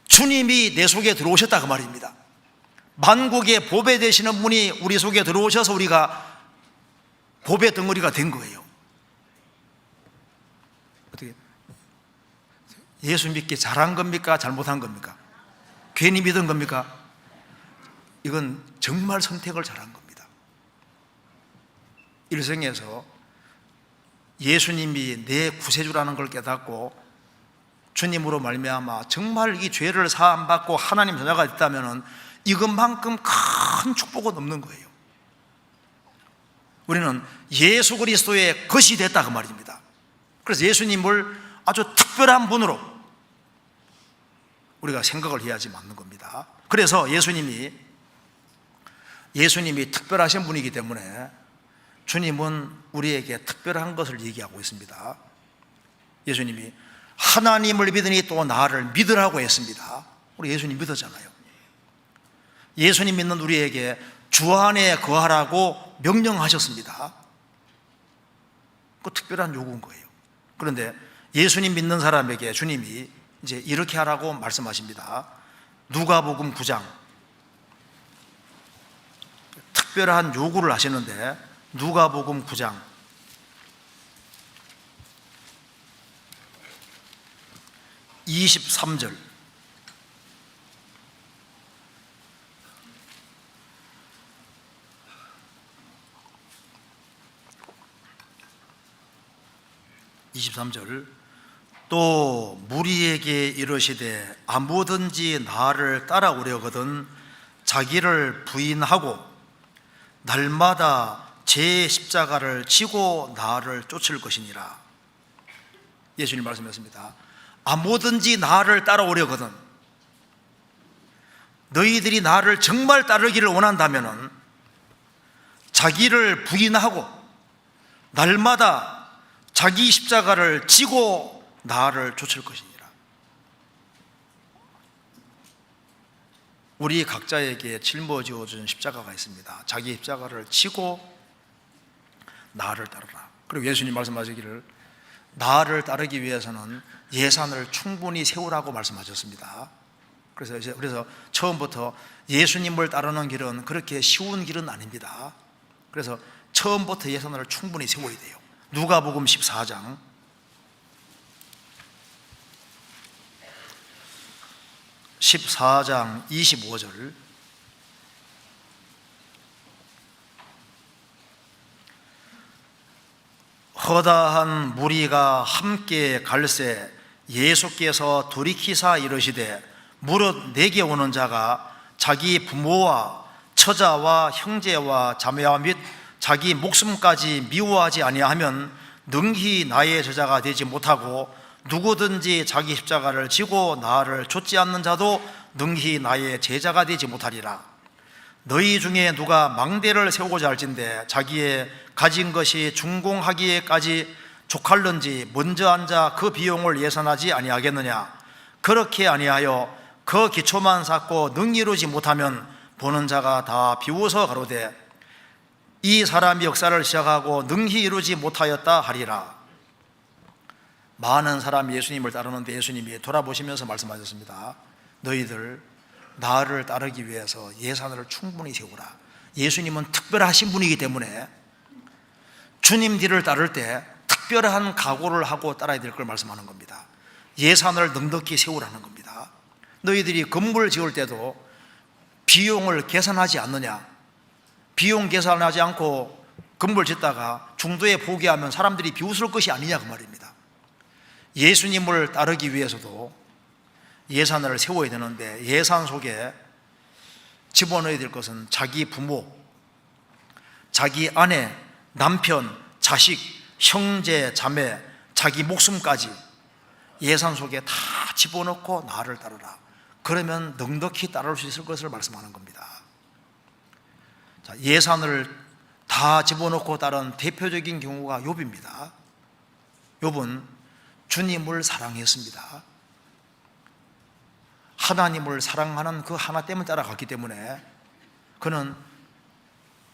주님이 내 속에 들어오셨다 그 말입니다. 만국의 보배 되시는 분이 우리 속에 들어오셔서 우리가 보배 덩어리가 된 거예요. 어떻게 예수 믿기 잘한 겁니까? 잘못한 겁니까? 괜히 믿은 겁니까? 이건 정말 선택을 잘한 겁니다. 일생에서 예수님이 내 구세주라는 걸 깨닫고 주님으로 말미암아 정말 이 죄를 사함받고 하나님 자녀가 됐다면 이것만큼 큰 축복은 없는 거예요. 우리는 예수 그리스도의 것이 됐다 그 말입니다. 그래서 예수님을 아주 특별한 분으로 우리가 생각을 해야지 맞는 겁니다. 그래서 예수님이 특별하신 분이기 때문에 주님은 우리에게 특별한 것을 얘기하고 있습니다. 예수님이 하나님을 믿으니 또 나를 믿으라고 했습니다. 우리 예수님 믿었잖아요. 예수님 믿는 우리에게 주 안에 거하라고 명령하셨습니다. 그 특별한 요구인 거예요. 그런데 예수님 믿는 사람에게 주님이 이제 이렇게 하라고 말씀하십니다. 누가복음 9장 특별한 요구를 하시는데 누가복음 9장 23절 또 무리에게 이르시되 아무든지 나를 따라오려거든 자기를 부인하고 날마다 제 십자가를 지고 나를 쫓을 것이니라. 예수님 말씀하셨습니다. 아무든지 나를 따라오려거든, 너희들이 나를 정말 따르기를 원한다면 자기를 부인하고 날마다 자기 십자가를 지고 나를 쫓을 것이니라. 우리 각자에게 짊어지어 준 십자가가 있습니다. 자기 십자가를 지고 나를 따르라. 그리고 예수님 말씀하시기를 나를 따르기 위해서는 예산을 충분히 세우라고 말씀하셨습니다. 그래서 처음부터 예수님을 따르는 길은 그렇게 쉬운 길은 아닙니다. 그래서 처음부터 예산을 충분히 세워야 돼요. 누가복음 14장 25절 허다한 무리가 함께 갈새 예수께서 돌이키사 이르시되 무릇 내게 오는 자가 자기 부모와 처자와 형제와 자매와 및 자기 목숨까지 미워하지 아니하면 능히 나의 제자가 되지 못하고 누구든지 자기 십자가를 지고 나를 좇지 않는 자도 능히 나의 제자가 되지 못하리라. 너희 중에 누가 망대를 세우고자 할진대 자기의 가진 것이 중공하기에까지 족할는지 먼저 앉아 그 비용을 예산하지 아니하겠느냐. 그렇게 아니하여 그 기초만 쌓고 능히 이루지 못하면 보는 자가 다 비웃어 가로되 이 사람이 역사를 시작하고 능히 이루지 못하였다 하리라. 많은 사람이 예수님을 따르는데 예수님이 돌아보시면서 말씀하셨습니다. 너희들 나를 따르기 위해서 예산을 충분히 세우라. 예수님은 특별하신 분이기 때문에 주님 뒤를 따를 때 특별한 각오를 하고 따라야 될 걸 말씀하는 겁니다. 예산을 넉넉히 세우라는 겁니다. 너희들이 건물을 지을 때도 비용을 계산하지 않느냐? 비용 계산하지 않고 건물 짓다가 중도에 포기하면 사람들이 비웃을 것이 아니냐 그 말입니다. 예수님을 따르기 위해서도 예산을 세워야 되는데 예산 속에 집어넣어야 될 것은 자기 부모, 자기 아내, 남편, 자식, 형제, 자매, 자기 목숨까지 예산 속에 다 집어넣고 나를 따르라. 그러면 넉넉히 따를 수 있을 것을 말씀하는 겁니다. 자, 예산을 다 집어넣고 따른 대표적인 경우가 욥입니다. 욥은 주님을 사랑했습니다. 하나님을 사랑하는 그 하나 때문에 따라갔기 때문에 그는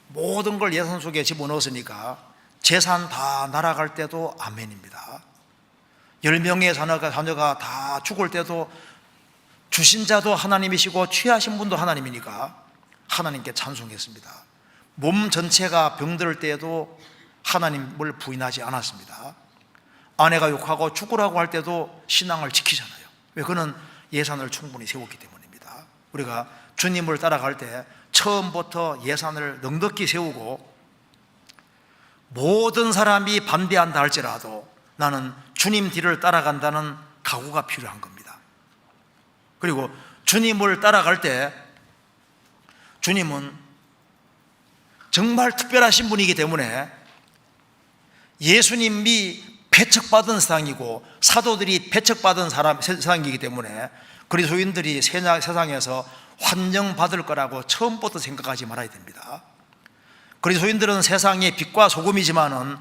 모든 걸 예산 속에 집어넣었으니까 재산 다 날아갈 때도 아멘입니다. 10명의 자녀가 다 죽을 때도 주신 자도 하나님이시고 취하신 분도 하나님이니까 하나님께 찬송했습니다. 몸 전체가 병들 때에도 하나님을 부인하지 않았습니다. 아내가 욕하고 죽으라고 할 때도 신앙을 지키잖아요. 왜? 그는 예산을 충분히 세웠기 때문입니다. 우리가 주님을 따라갈 때 처음부터 예산을 넉넉히 세우고 모든 사람이 반대한다 할지라도 나는 주님 뒤를 따라간다는 각오가 필요한 겁니다. 그리고 주님을 따라갈 때 주님은 정말 특별하신 분이기 때문에 예수님이 배척받은 세상이고 사도들이 배척받은 세상이기 때문에 그리스도인들이 세상에서 환영받을 거라고 처음부터 생각하지 말아야 됩니다. 그리스도인들은 세상의 빛과 소금이지만은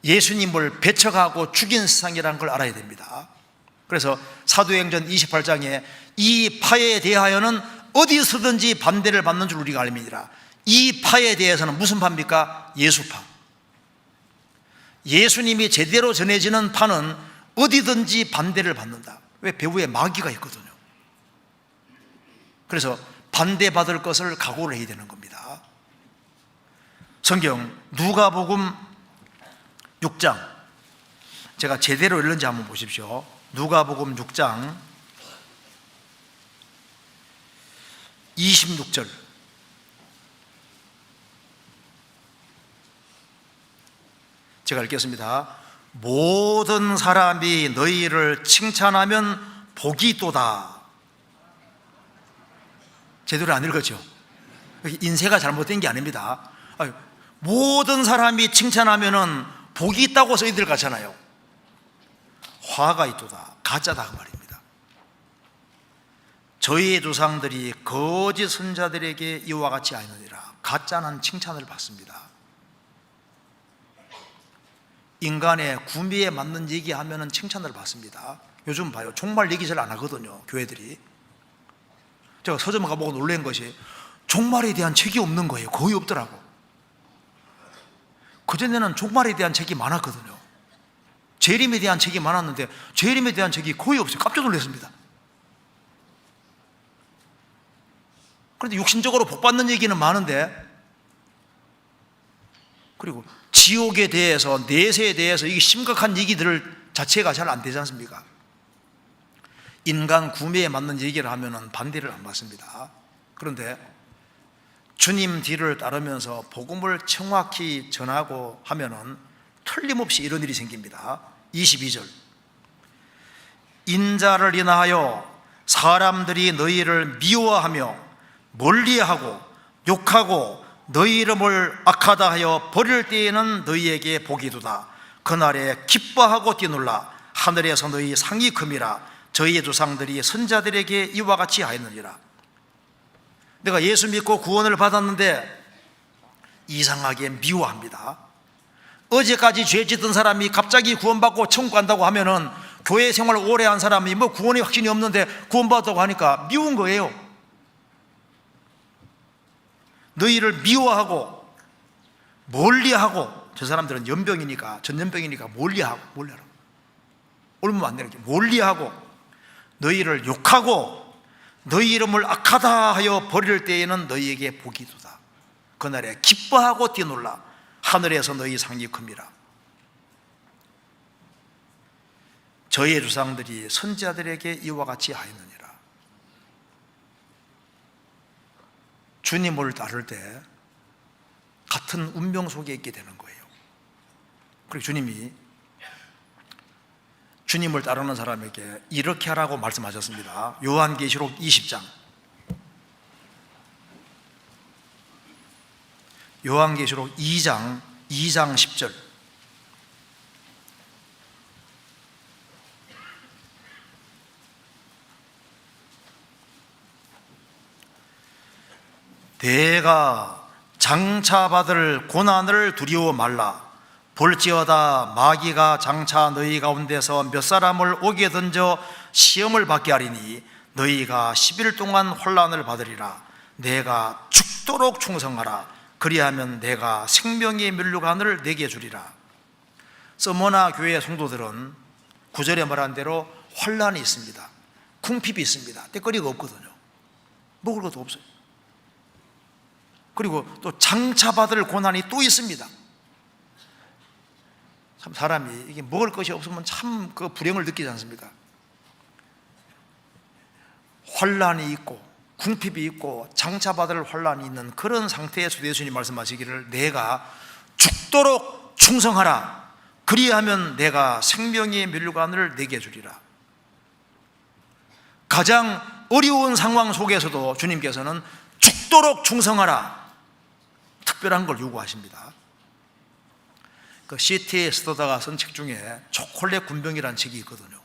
예수님을 배척하고 죽인 세상이라는 걸 알아야 됩니다. 그래서 사도행전 28장에 이 파에 대하여는 어디서든지 반대를 받는 줄 우리가 알미니라. 이 파에 대해서는 무슨 파입니까? 예수파. 예수님이 제대로 전해지는 파는 어디든지 반대를 받는다. 왜? 배후에 마귀가 있거든요. 그래서 반대받을 것을 각오를 해야 되는 겁니다. 성경 누가복음 6장, 제가 제대로 읽는지 한번 보십시오. 누가복음 6장 26절. 제가 읽겠습니다. 모든 사람이 너희를 칭찬하면 복이 있도다. 제대로 안 읽었죠? 인쇄가 잘못된 게 아닙니다. 모든 사람이 칭찬하면 복이 있다고 써있을 같잖아요. 화가 있도다, 가짜다 그 말입니다. 저희의 조상들이 거짓 선자들에게 이와 같이 하느니라. 가짜는 칭찬을 받습니다. 인간의 구미에 맞는 얘기하면 칭찬을 받습니다. 요즘 봐요, 종말 얘기 잘 안 하거든요, 교회들이. 제가 서점 가보고 놀란 것이 종말에 대한 책이 없는 거예요. 거의 없더라고. 그전에는 종말에 대한 책이 많았거든요. 재림에 대한 책이 많았는데 재림에 대한 책이 거의 없어요. 깜짝 놀랐습니다. 그런데 육신적으로 복받는 얘기는 많은데, 그리고 지옥에 대해서, 내세에 대해서 이게 심각한 얘기들 자체가 잘 안 되지 않습니까? 인간 구매에 맞는 얘기를 하면 반대를 안 받습니다. 그런데 주님 뒤를 따르면서 복음을 정확히 전하고 하면은 틀림없이 이런 일이 생깁니다. 22절. 인자를 인하여 사람들이 너희를 미워하며 멀리하고 욕하고 너희 이름을 악하다 하여 버릴 때에는 너희에게 복이 두다. 그날에 기뻐하고 뛰놀라. 하늘에서 너희 상이 큼이라. 저희의 조상들이 선자들에게 이와 같이 하였느니라. 내가 예수 믿고 구원을 받았는데 이상하게 미워합니다. 어제까지 죄 짓던 사람이 갑자기 구원받고 천국 간다고 하면은 교회 생활 오래 한 사람이 뭐 구원의 확신이 없는데 구원받았다고 하니까 미운 거예요. 너희를 미워하고 멀리하고, 저 사람들은 연병이니까, 전염병이니까 멀리하고, 옮으면 안 되는 게 멀리하고, 너희를 욕하고 너희 이름을 악하다 하여 버릴 때에는 너희에게 복이 두다. 그날에 기뻐하고 뛰놀라. 하늘에서 너희 상이 큽니다. 저희의 조상들이 선지자들에게 이와 같이 하였느니라. 주님을 따를 때 같은 운명 속에 있게 되는 거예요. 그리고 주님이 주님을 따르는 사람에게 이렇게 하라고 말씀하셨습니다. 요한계시록 20장. 요한계시록 2장 10절. 내가 장차받을 고난을 두려워 말라. 볼지어다 마귀가 장차 너희 가운데서 몇 사람을 옥에 던져 시험을 받게 하리니 너희가 10일 동안 혼란을 받으리라. 내가 죽도록 충성하라. 그리하면 내가 생명의 면류관을 내게 주리라. 서머나 교회 성도들은 9절에 말한 대로 혼란이 있습니다. 궁핍이 있습니다. 때거리가 없거든요. 먹을 것도 없어요. 그리고 또 장차받을 고난이 또 있습니다. 참 사람이 이게 먹을 것이 없으면 참 그 불행을 느끼지 않습니까? 혼란이 있고 궁핍이 있고 장차받을 혼란이 있는 그런 상태에서 예수님 말씀하시기를 내가 죽도록 충성하라. 그리하면 내가 생명의 면류관을 내게 주리라. 가장 어려운 상황 속에서도 주님께서는 죽도록 충성하라. 특별한 걸 요구하십니다. 그 C.T. 스터다가 쓴 책 중에 초콜릿 군병이라는 책이 있거든요.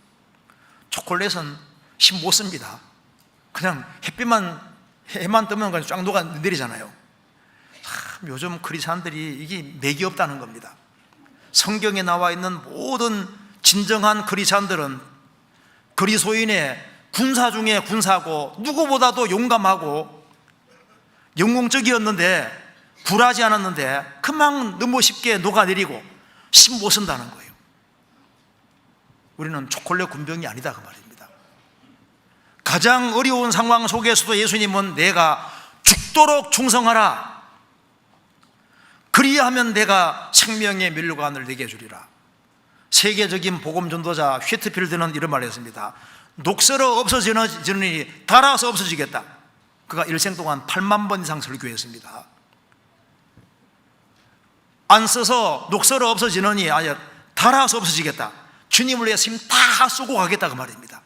초콜릿은 힘 못 씁니다. 그냥 해만 뜨면 그냥 쫙 녹아 내리잖아요. 참 요즘 크리스찬들이 이게 맥이 없다는 겁니다. 성경에 나와 있는 모든 진정한 크리스찬들은 그리스도인의 군사 중에 군사고 누구보다도 용감하고 영웅적이었는데 굴하지 않았는데 금방 너무 쉽게 녹아내리고 힘 못 쓴다는 거예요. 우리는 초콜릿 군병이 아니다 그 말입니다. 가장 어려운 상황 속에서도 예수님은 내가 죽도록 충성하라. 그리하면 내가 생명의 면류관을 내게 주리라. 세계적인 복음 전도자 휘트필드는 이런 말을 했습니다. 녹슬어 없어지느니 닳아서 없어지겠다. 그가 일생 동안 8만 번 이상 설교했습니다. 안 써서 녹슬어 없어지느니 아니 닳아서 없어지겠다. 주님을 위해서 힘 다 쓰고 가겠다 그 말입니다.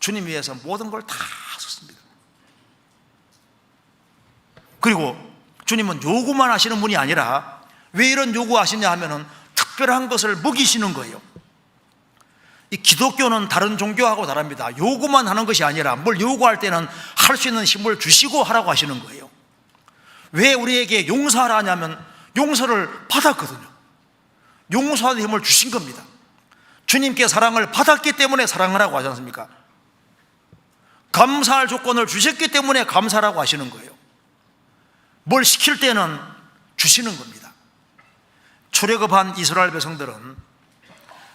주님 위해서 모든 걸 다 썼습니다. 그리고 주님은 요구만 하시는 분이 아니라 왜 이런 요구하시냐 하면은 특별한 것을 먹이시는 거예요. 이 기독교는 다른 종교하고 다릅니다. 요구만 하는 것이 아니라 뭘 요구할 때는 할 수 있는 힘을 주시고 하라고 하시는 거예요. 왜 우리에게 용서하라 하냐면 용서를 받았거든요. 용서하는 힘을 주신 겁니다. 주님께 사랑을 받았기 때문에 사랑하라고 하지 않습니까? 감사할 조건을 주셨기 때문에 감사라고 하시는 거예요. 뭘 시킬 때는 주시는 겁니다. 출애굽한 이스라엘 백성들은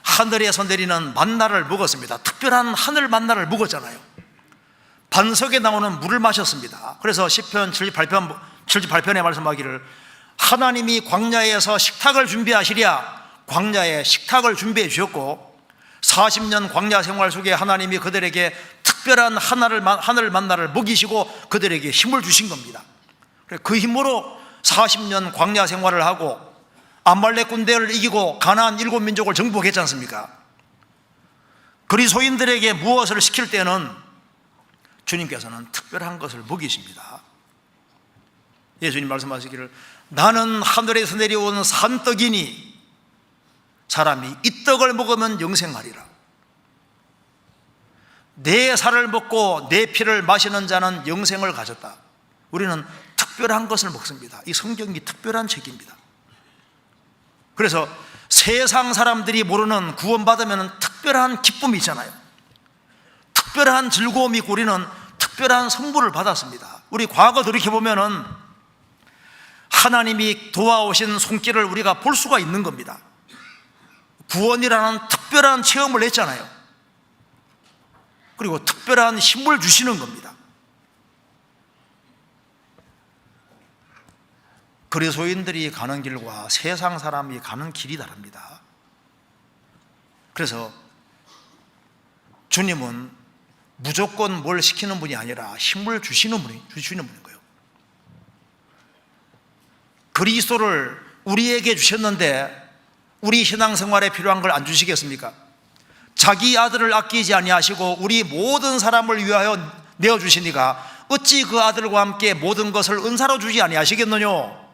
하늘에서 내리는 만나를 먹었습니다. 특별한 하늘 만나를 먹었잖아요. 반석에 나오는 물을 마셨습니다. 그래서 시편 78편에 말씀하기를 하나님이 광야에서 식탁을 준비하시랴. 광야에 식탁을 준비해 주셨고 40년 광야 생활 속에 하나님이 그들에게 특별한 하늘 만나를 먹이시고 그들에게 힘을 주신 겁니다. 그 힘으로 40년 광야 생활을 하고 아말렉 군대를 이기고 가나안 7민족을 정복했지 않습니까? 그리스도인들에게 무엇을 시킬 때는 주님께서는 특별한 것을 먹이십니다. 예수님 말씀하시기를 나는 하늘에서 내려온 산떡이니 사람이 이 떡을 먹으면 영생하리라. 내 살을 먹고 내 피를 마시는 자는 영생을 가졌다. 우리는 특별한 것을 먹습니다. 이 성경이 특별한 책입니다. 그래서 세상 사람들이 모르는 구원받으면 특별한 기쁨이 있잖아요. 특별한 즐거움이 있고 우리는 특별한 선물을 받았습니다. 우리 과거 돌이켜보면은 하나님이 도와오신 손길을 우리가 볼 수가 있는 겁니다. 구원이라는 특별한 체험을 했잖아요. 그리고 특별한 힘을 주시는 겁니다. 그리스도인들이 가는 길과 세상 사람이 가는 길이 다릅니다. 그래서 주님은 무조건 뭘 시키는 분이 아니라 힘을 주시는 분인 거예요. 그리스도를 우리에게 주셨는데 우리 신앙생활에 필요한 걸 안 주시겠습니까? 자기 아들을 아끼지 아니하시고 우리 모든 사람을 위하여 내어주시니까 어찌 그 아들과 함께 모든 것을 은사로 주지 아니하시겠느뇨?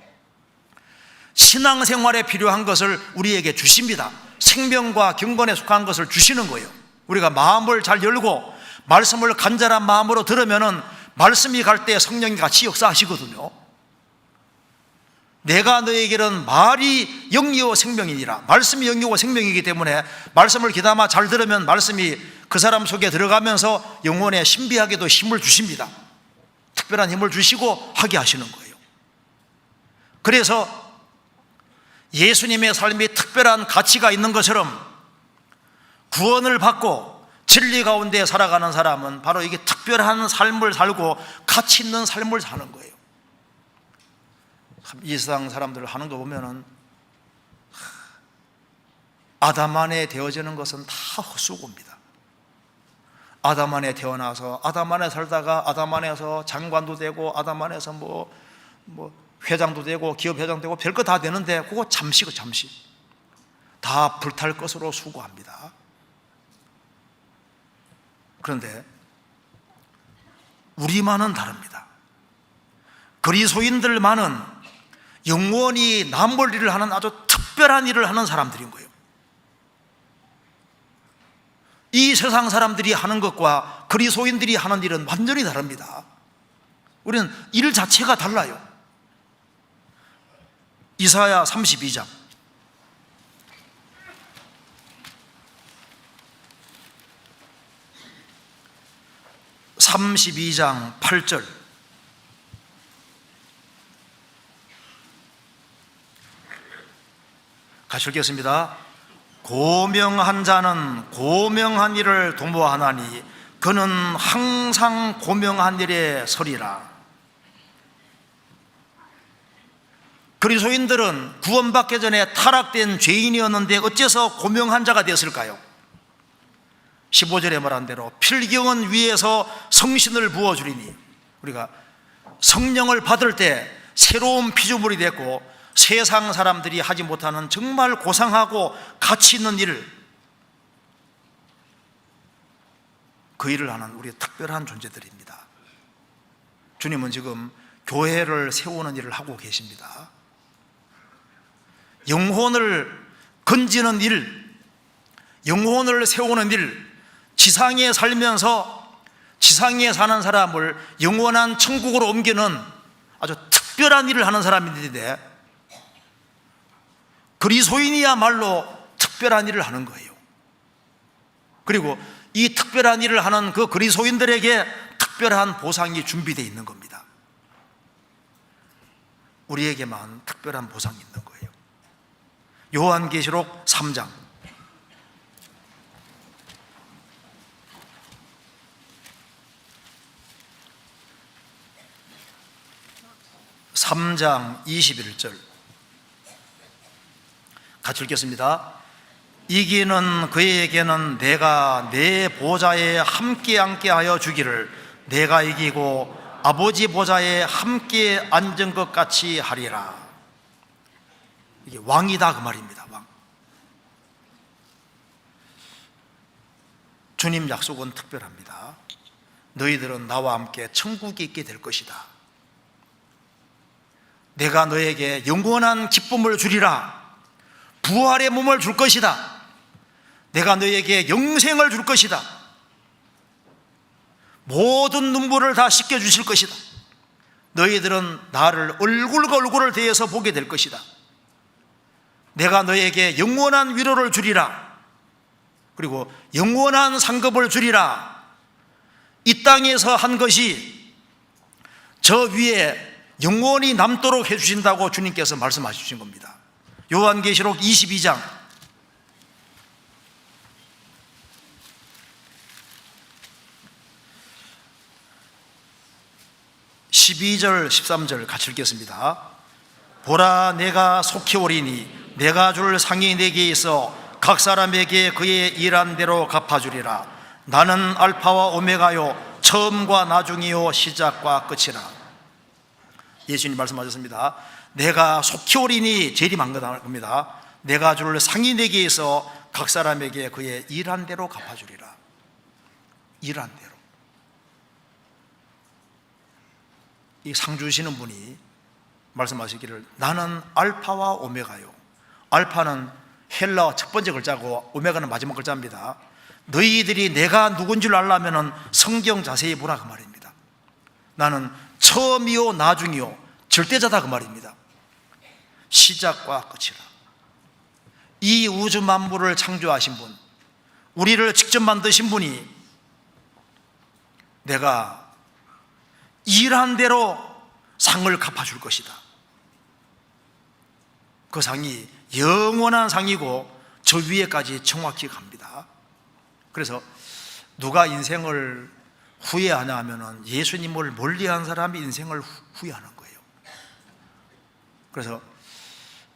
신앙생활에 필요한 것을 우리에게 주십니다. 생명과 경건에 속한 것을 주시는 거예요. 우리가 마음을 잘 열고 말씀을 간절한 마음으로 들으면은 말씀이 갈 때 성령이 같이 역사하시거든요. 내가 너에게는 말이 영이요 생명이니라. 말씀이 영이고 생명이기 때문에 말씀을 귀담아 잘 들으면 말씀이 그 사람 속에 들어가면서 영혼에 신비하게도 힘을 주십니다. 특별한 힘을 주시고 하게 하시는 거예요. 그래서 예수님의 삶이 특별한 가치가 있는 것처럼 구원을 받고 진리 가운데 살아가는 사람은 바로 이게 특별한 삶을 살고 가치 있는 삶을 사는 거예요. 이 세상 사람들 하는 거 보면은 아담 안에 되어지는 것은 다 헛수고입니다. 아담 안에 태어나서 아담 안에 살다가 아담 안에서 장관도 되고 아담 안에서 뭐 회장도 되고 기업 회장 되고 별거 다 되는데 그거 잠시 다 불탈 것으로 수고합니다. 그런데 우리만은 다릅니다. 그리스도인들만은 영원히 남을 일을 하는 아주 특별한 일을 하는 사람들인 거예요. 이 세상 사람들이 하는 것과 그리스도인들이 하는 일은 완전히 다릅니다. 우리는 일 자체가 달라요. 이사야 32장 8절 같이 읽겠습니다. 고명한 자는 고명한 일을 도모하나니 그는 항상 고명한 일에 서리라. 그리스도인들은 구원받기 전에 타락된 죄인이었는데 어째서 고명한 자가 되었을까요? 15절에 말한 대로 필경은 위에서 성신을 부어주리니, 우리가 성령을 받을 때 새로운 피조물이 됐고 세상 사람들이 하지 못하는 정말 고상하고 가치 있는 일을, 그 일을 하는 우리 특별한 존재들입니다. 주님은 지금 교회를 세우는 일을 하고 계십니다. 영혼을 건지는 일, 영혼을 세우는 일, 지상에 살면서 지상에 사는 사람을 영원한 천국으로 옮기는 아주 특별한 일을 하는 사람인데, 그리스도인이야말로 특별한 일을 하는 거예요. 그리고 이 특별한 일을 하는 그 그리스도인들에게 특별한 보상이 준비되어 있는 겁니다. 우리에게만 특별한 보상이 있는 거예요. 요한계시록 3장 21절 같이 읽겠습니다. 이기는 그에게는 내가 내 보좌에 함께 앉게 하여 주기를, 내가 이기고 아버지 보좌에 함께 앉은 것 같이 하리라. 이게 왕이다 그 말입니다. 왕. 주님 약속은 특별합니다. 너희들은 나와 함께 천국에 있게 될 것이다. 내가 너에게 영원한 기쁨을 주리라. 부활의 몸을 줄 것이다. 내가 너에게 영생을 줄 것이다. 모든 눈물을 다 씻겨주실 것이다. 너희들은 나를 얼굴과 얼굴을 대해서 보게 될 것이다. 내가 너에게 영원한 위로를 주리라. 그리고 영원한 상급을 주리라. 이 땅에서 한 것이 저 위에 영원히 남도록 해주신다고 주님께서 말씀하신 겁니다. 요한계시록 22장 12절 13절 같이 읽겠습니다. 보라, 내가 속히 오리니 내가 줄 상이 내게 있어 각 사람에게 그의 일한 대로 갚아주리라. 나는 알파와 오메가요 처음과 나중이요 시작과 끝이라. 예수님 말씀하셨습니다. 내가 속히 오리니 재림한 겁니다. 내가 줄 상이 내게 있어 각 사람에게 그의 일한 대로 갚아주리라. 일한 대로. 이 상 주시는 분이 말씀하시기를, 나는 알파와 오메가요. 알파는 헬라 첫 번째 글자고 오메가는 마지막 글자입니다. 너희들이 내가 누군 줄 알려면 성경 자세히 보라 그 말입니다. 나는 처음이요 나중이요 절대자다 그 말입니다. 시작과 끝이라. 이 우주 만물을 창조하신 분, 우리를 직접 만드신 분이 내가 일한 대로 상을 갚아줄 것이다. 그 상이 영원한 상이고 저 위에까지 정확히 갑니다. 그래서 누가 인생을 후회하냐 하면은 예수님을 멀리한 사람이 인생을 후회하는 거예요. 그래서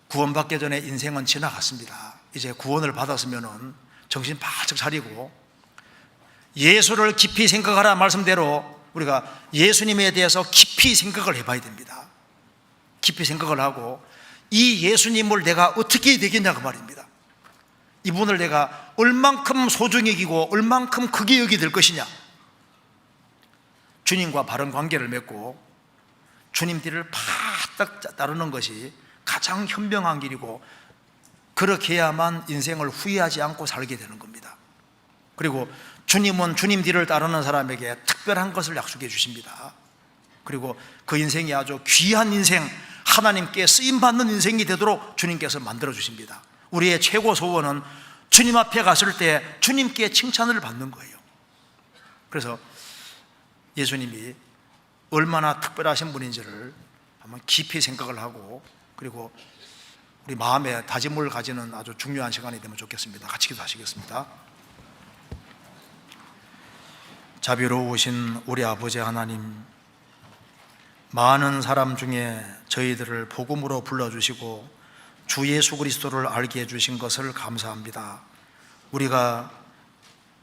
구원받기 전에 인생은 지나갔습니다. 이제 구원을 받았으면은 정신 바짝 차리고 예수를 깊이 생각하라 말씀대로 우리가 예수님에 대해서 깊이 생각을 해봐야 됩니다. 깊이 생각을 하고 이 예수님을 내가 어떻게 해야 되겠냐 그 말입니다. 이분을 내가 얼만큼 소중히 여기고 얼만큼 크게 여기게 될 것이냐. 주님과 바른 관계를 맺고 주님 뒤를 바짝 따르는 것이 가장 현명한 길이고, 그렇게 해야만 인생을 후회하지 않고 살게 되는 겁니다. 그리고 주님은 주님 뒤를 따르는 사람에게 특별한 것을 약속해 주십니다. 그리고 그 인생이 아주 귀한 인생, 하나님께 쓰임받는 인생이 되도록 주님께서 만들어 주십니다. 우리의 최고 소원은 주님 앞에 갔을 때 주님께 칭찬을 받는 거예요. 그래서 예수님이 얼마나 특별하신 분인지를 한번 깊이 생각을 하고, 그리고 우리 마음에 다짐을 가지는 아주 중요한 시간이 되면 좋겠습니다. 같이 기도하시겠습니다. 자비로우신 우리 아버지 하나님, 많은 사람 중에 저희들을 복음으로 불러주시고 주 예수 그리스도를 알게 해주신 것을 감사합니다. 우리가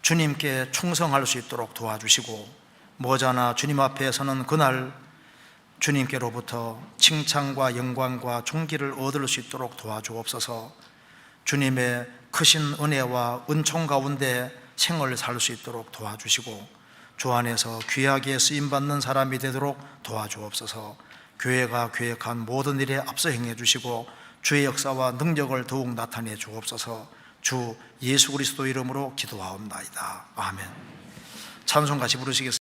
주님께 충성할 수 있도록 도와주시고, 머지않아 주님 앞에 서는 그날 주님께로부터 칭찬과 영광과 존귀를 얻을 수 있도록 도와주옵소서. 주님의 크신 은혜와 은총 가운데 생을 살 수 있도록 도와주시고 주 안에서 귀하게 쓰임받는 사람이 되도록 도와주옵소서. 교회가 계획한 모든 일에 앞서 행해 주시고 주의 역사와 능력을 더욱 나타내 주옵소서. 주 예수 그리스도 이름으로 기도하옵나이다. 아멘. 찬송 같이 부르시겠습니다.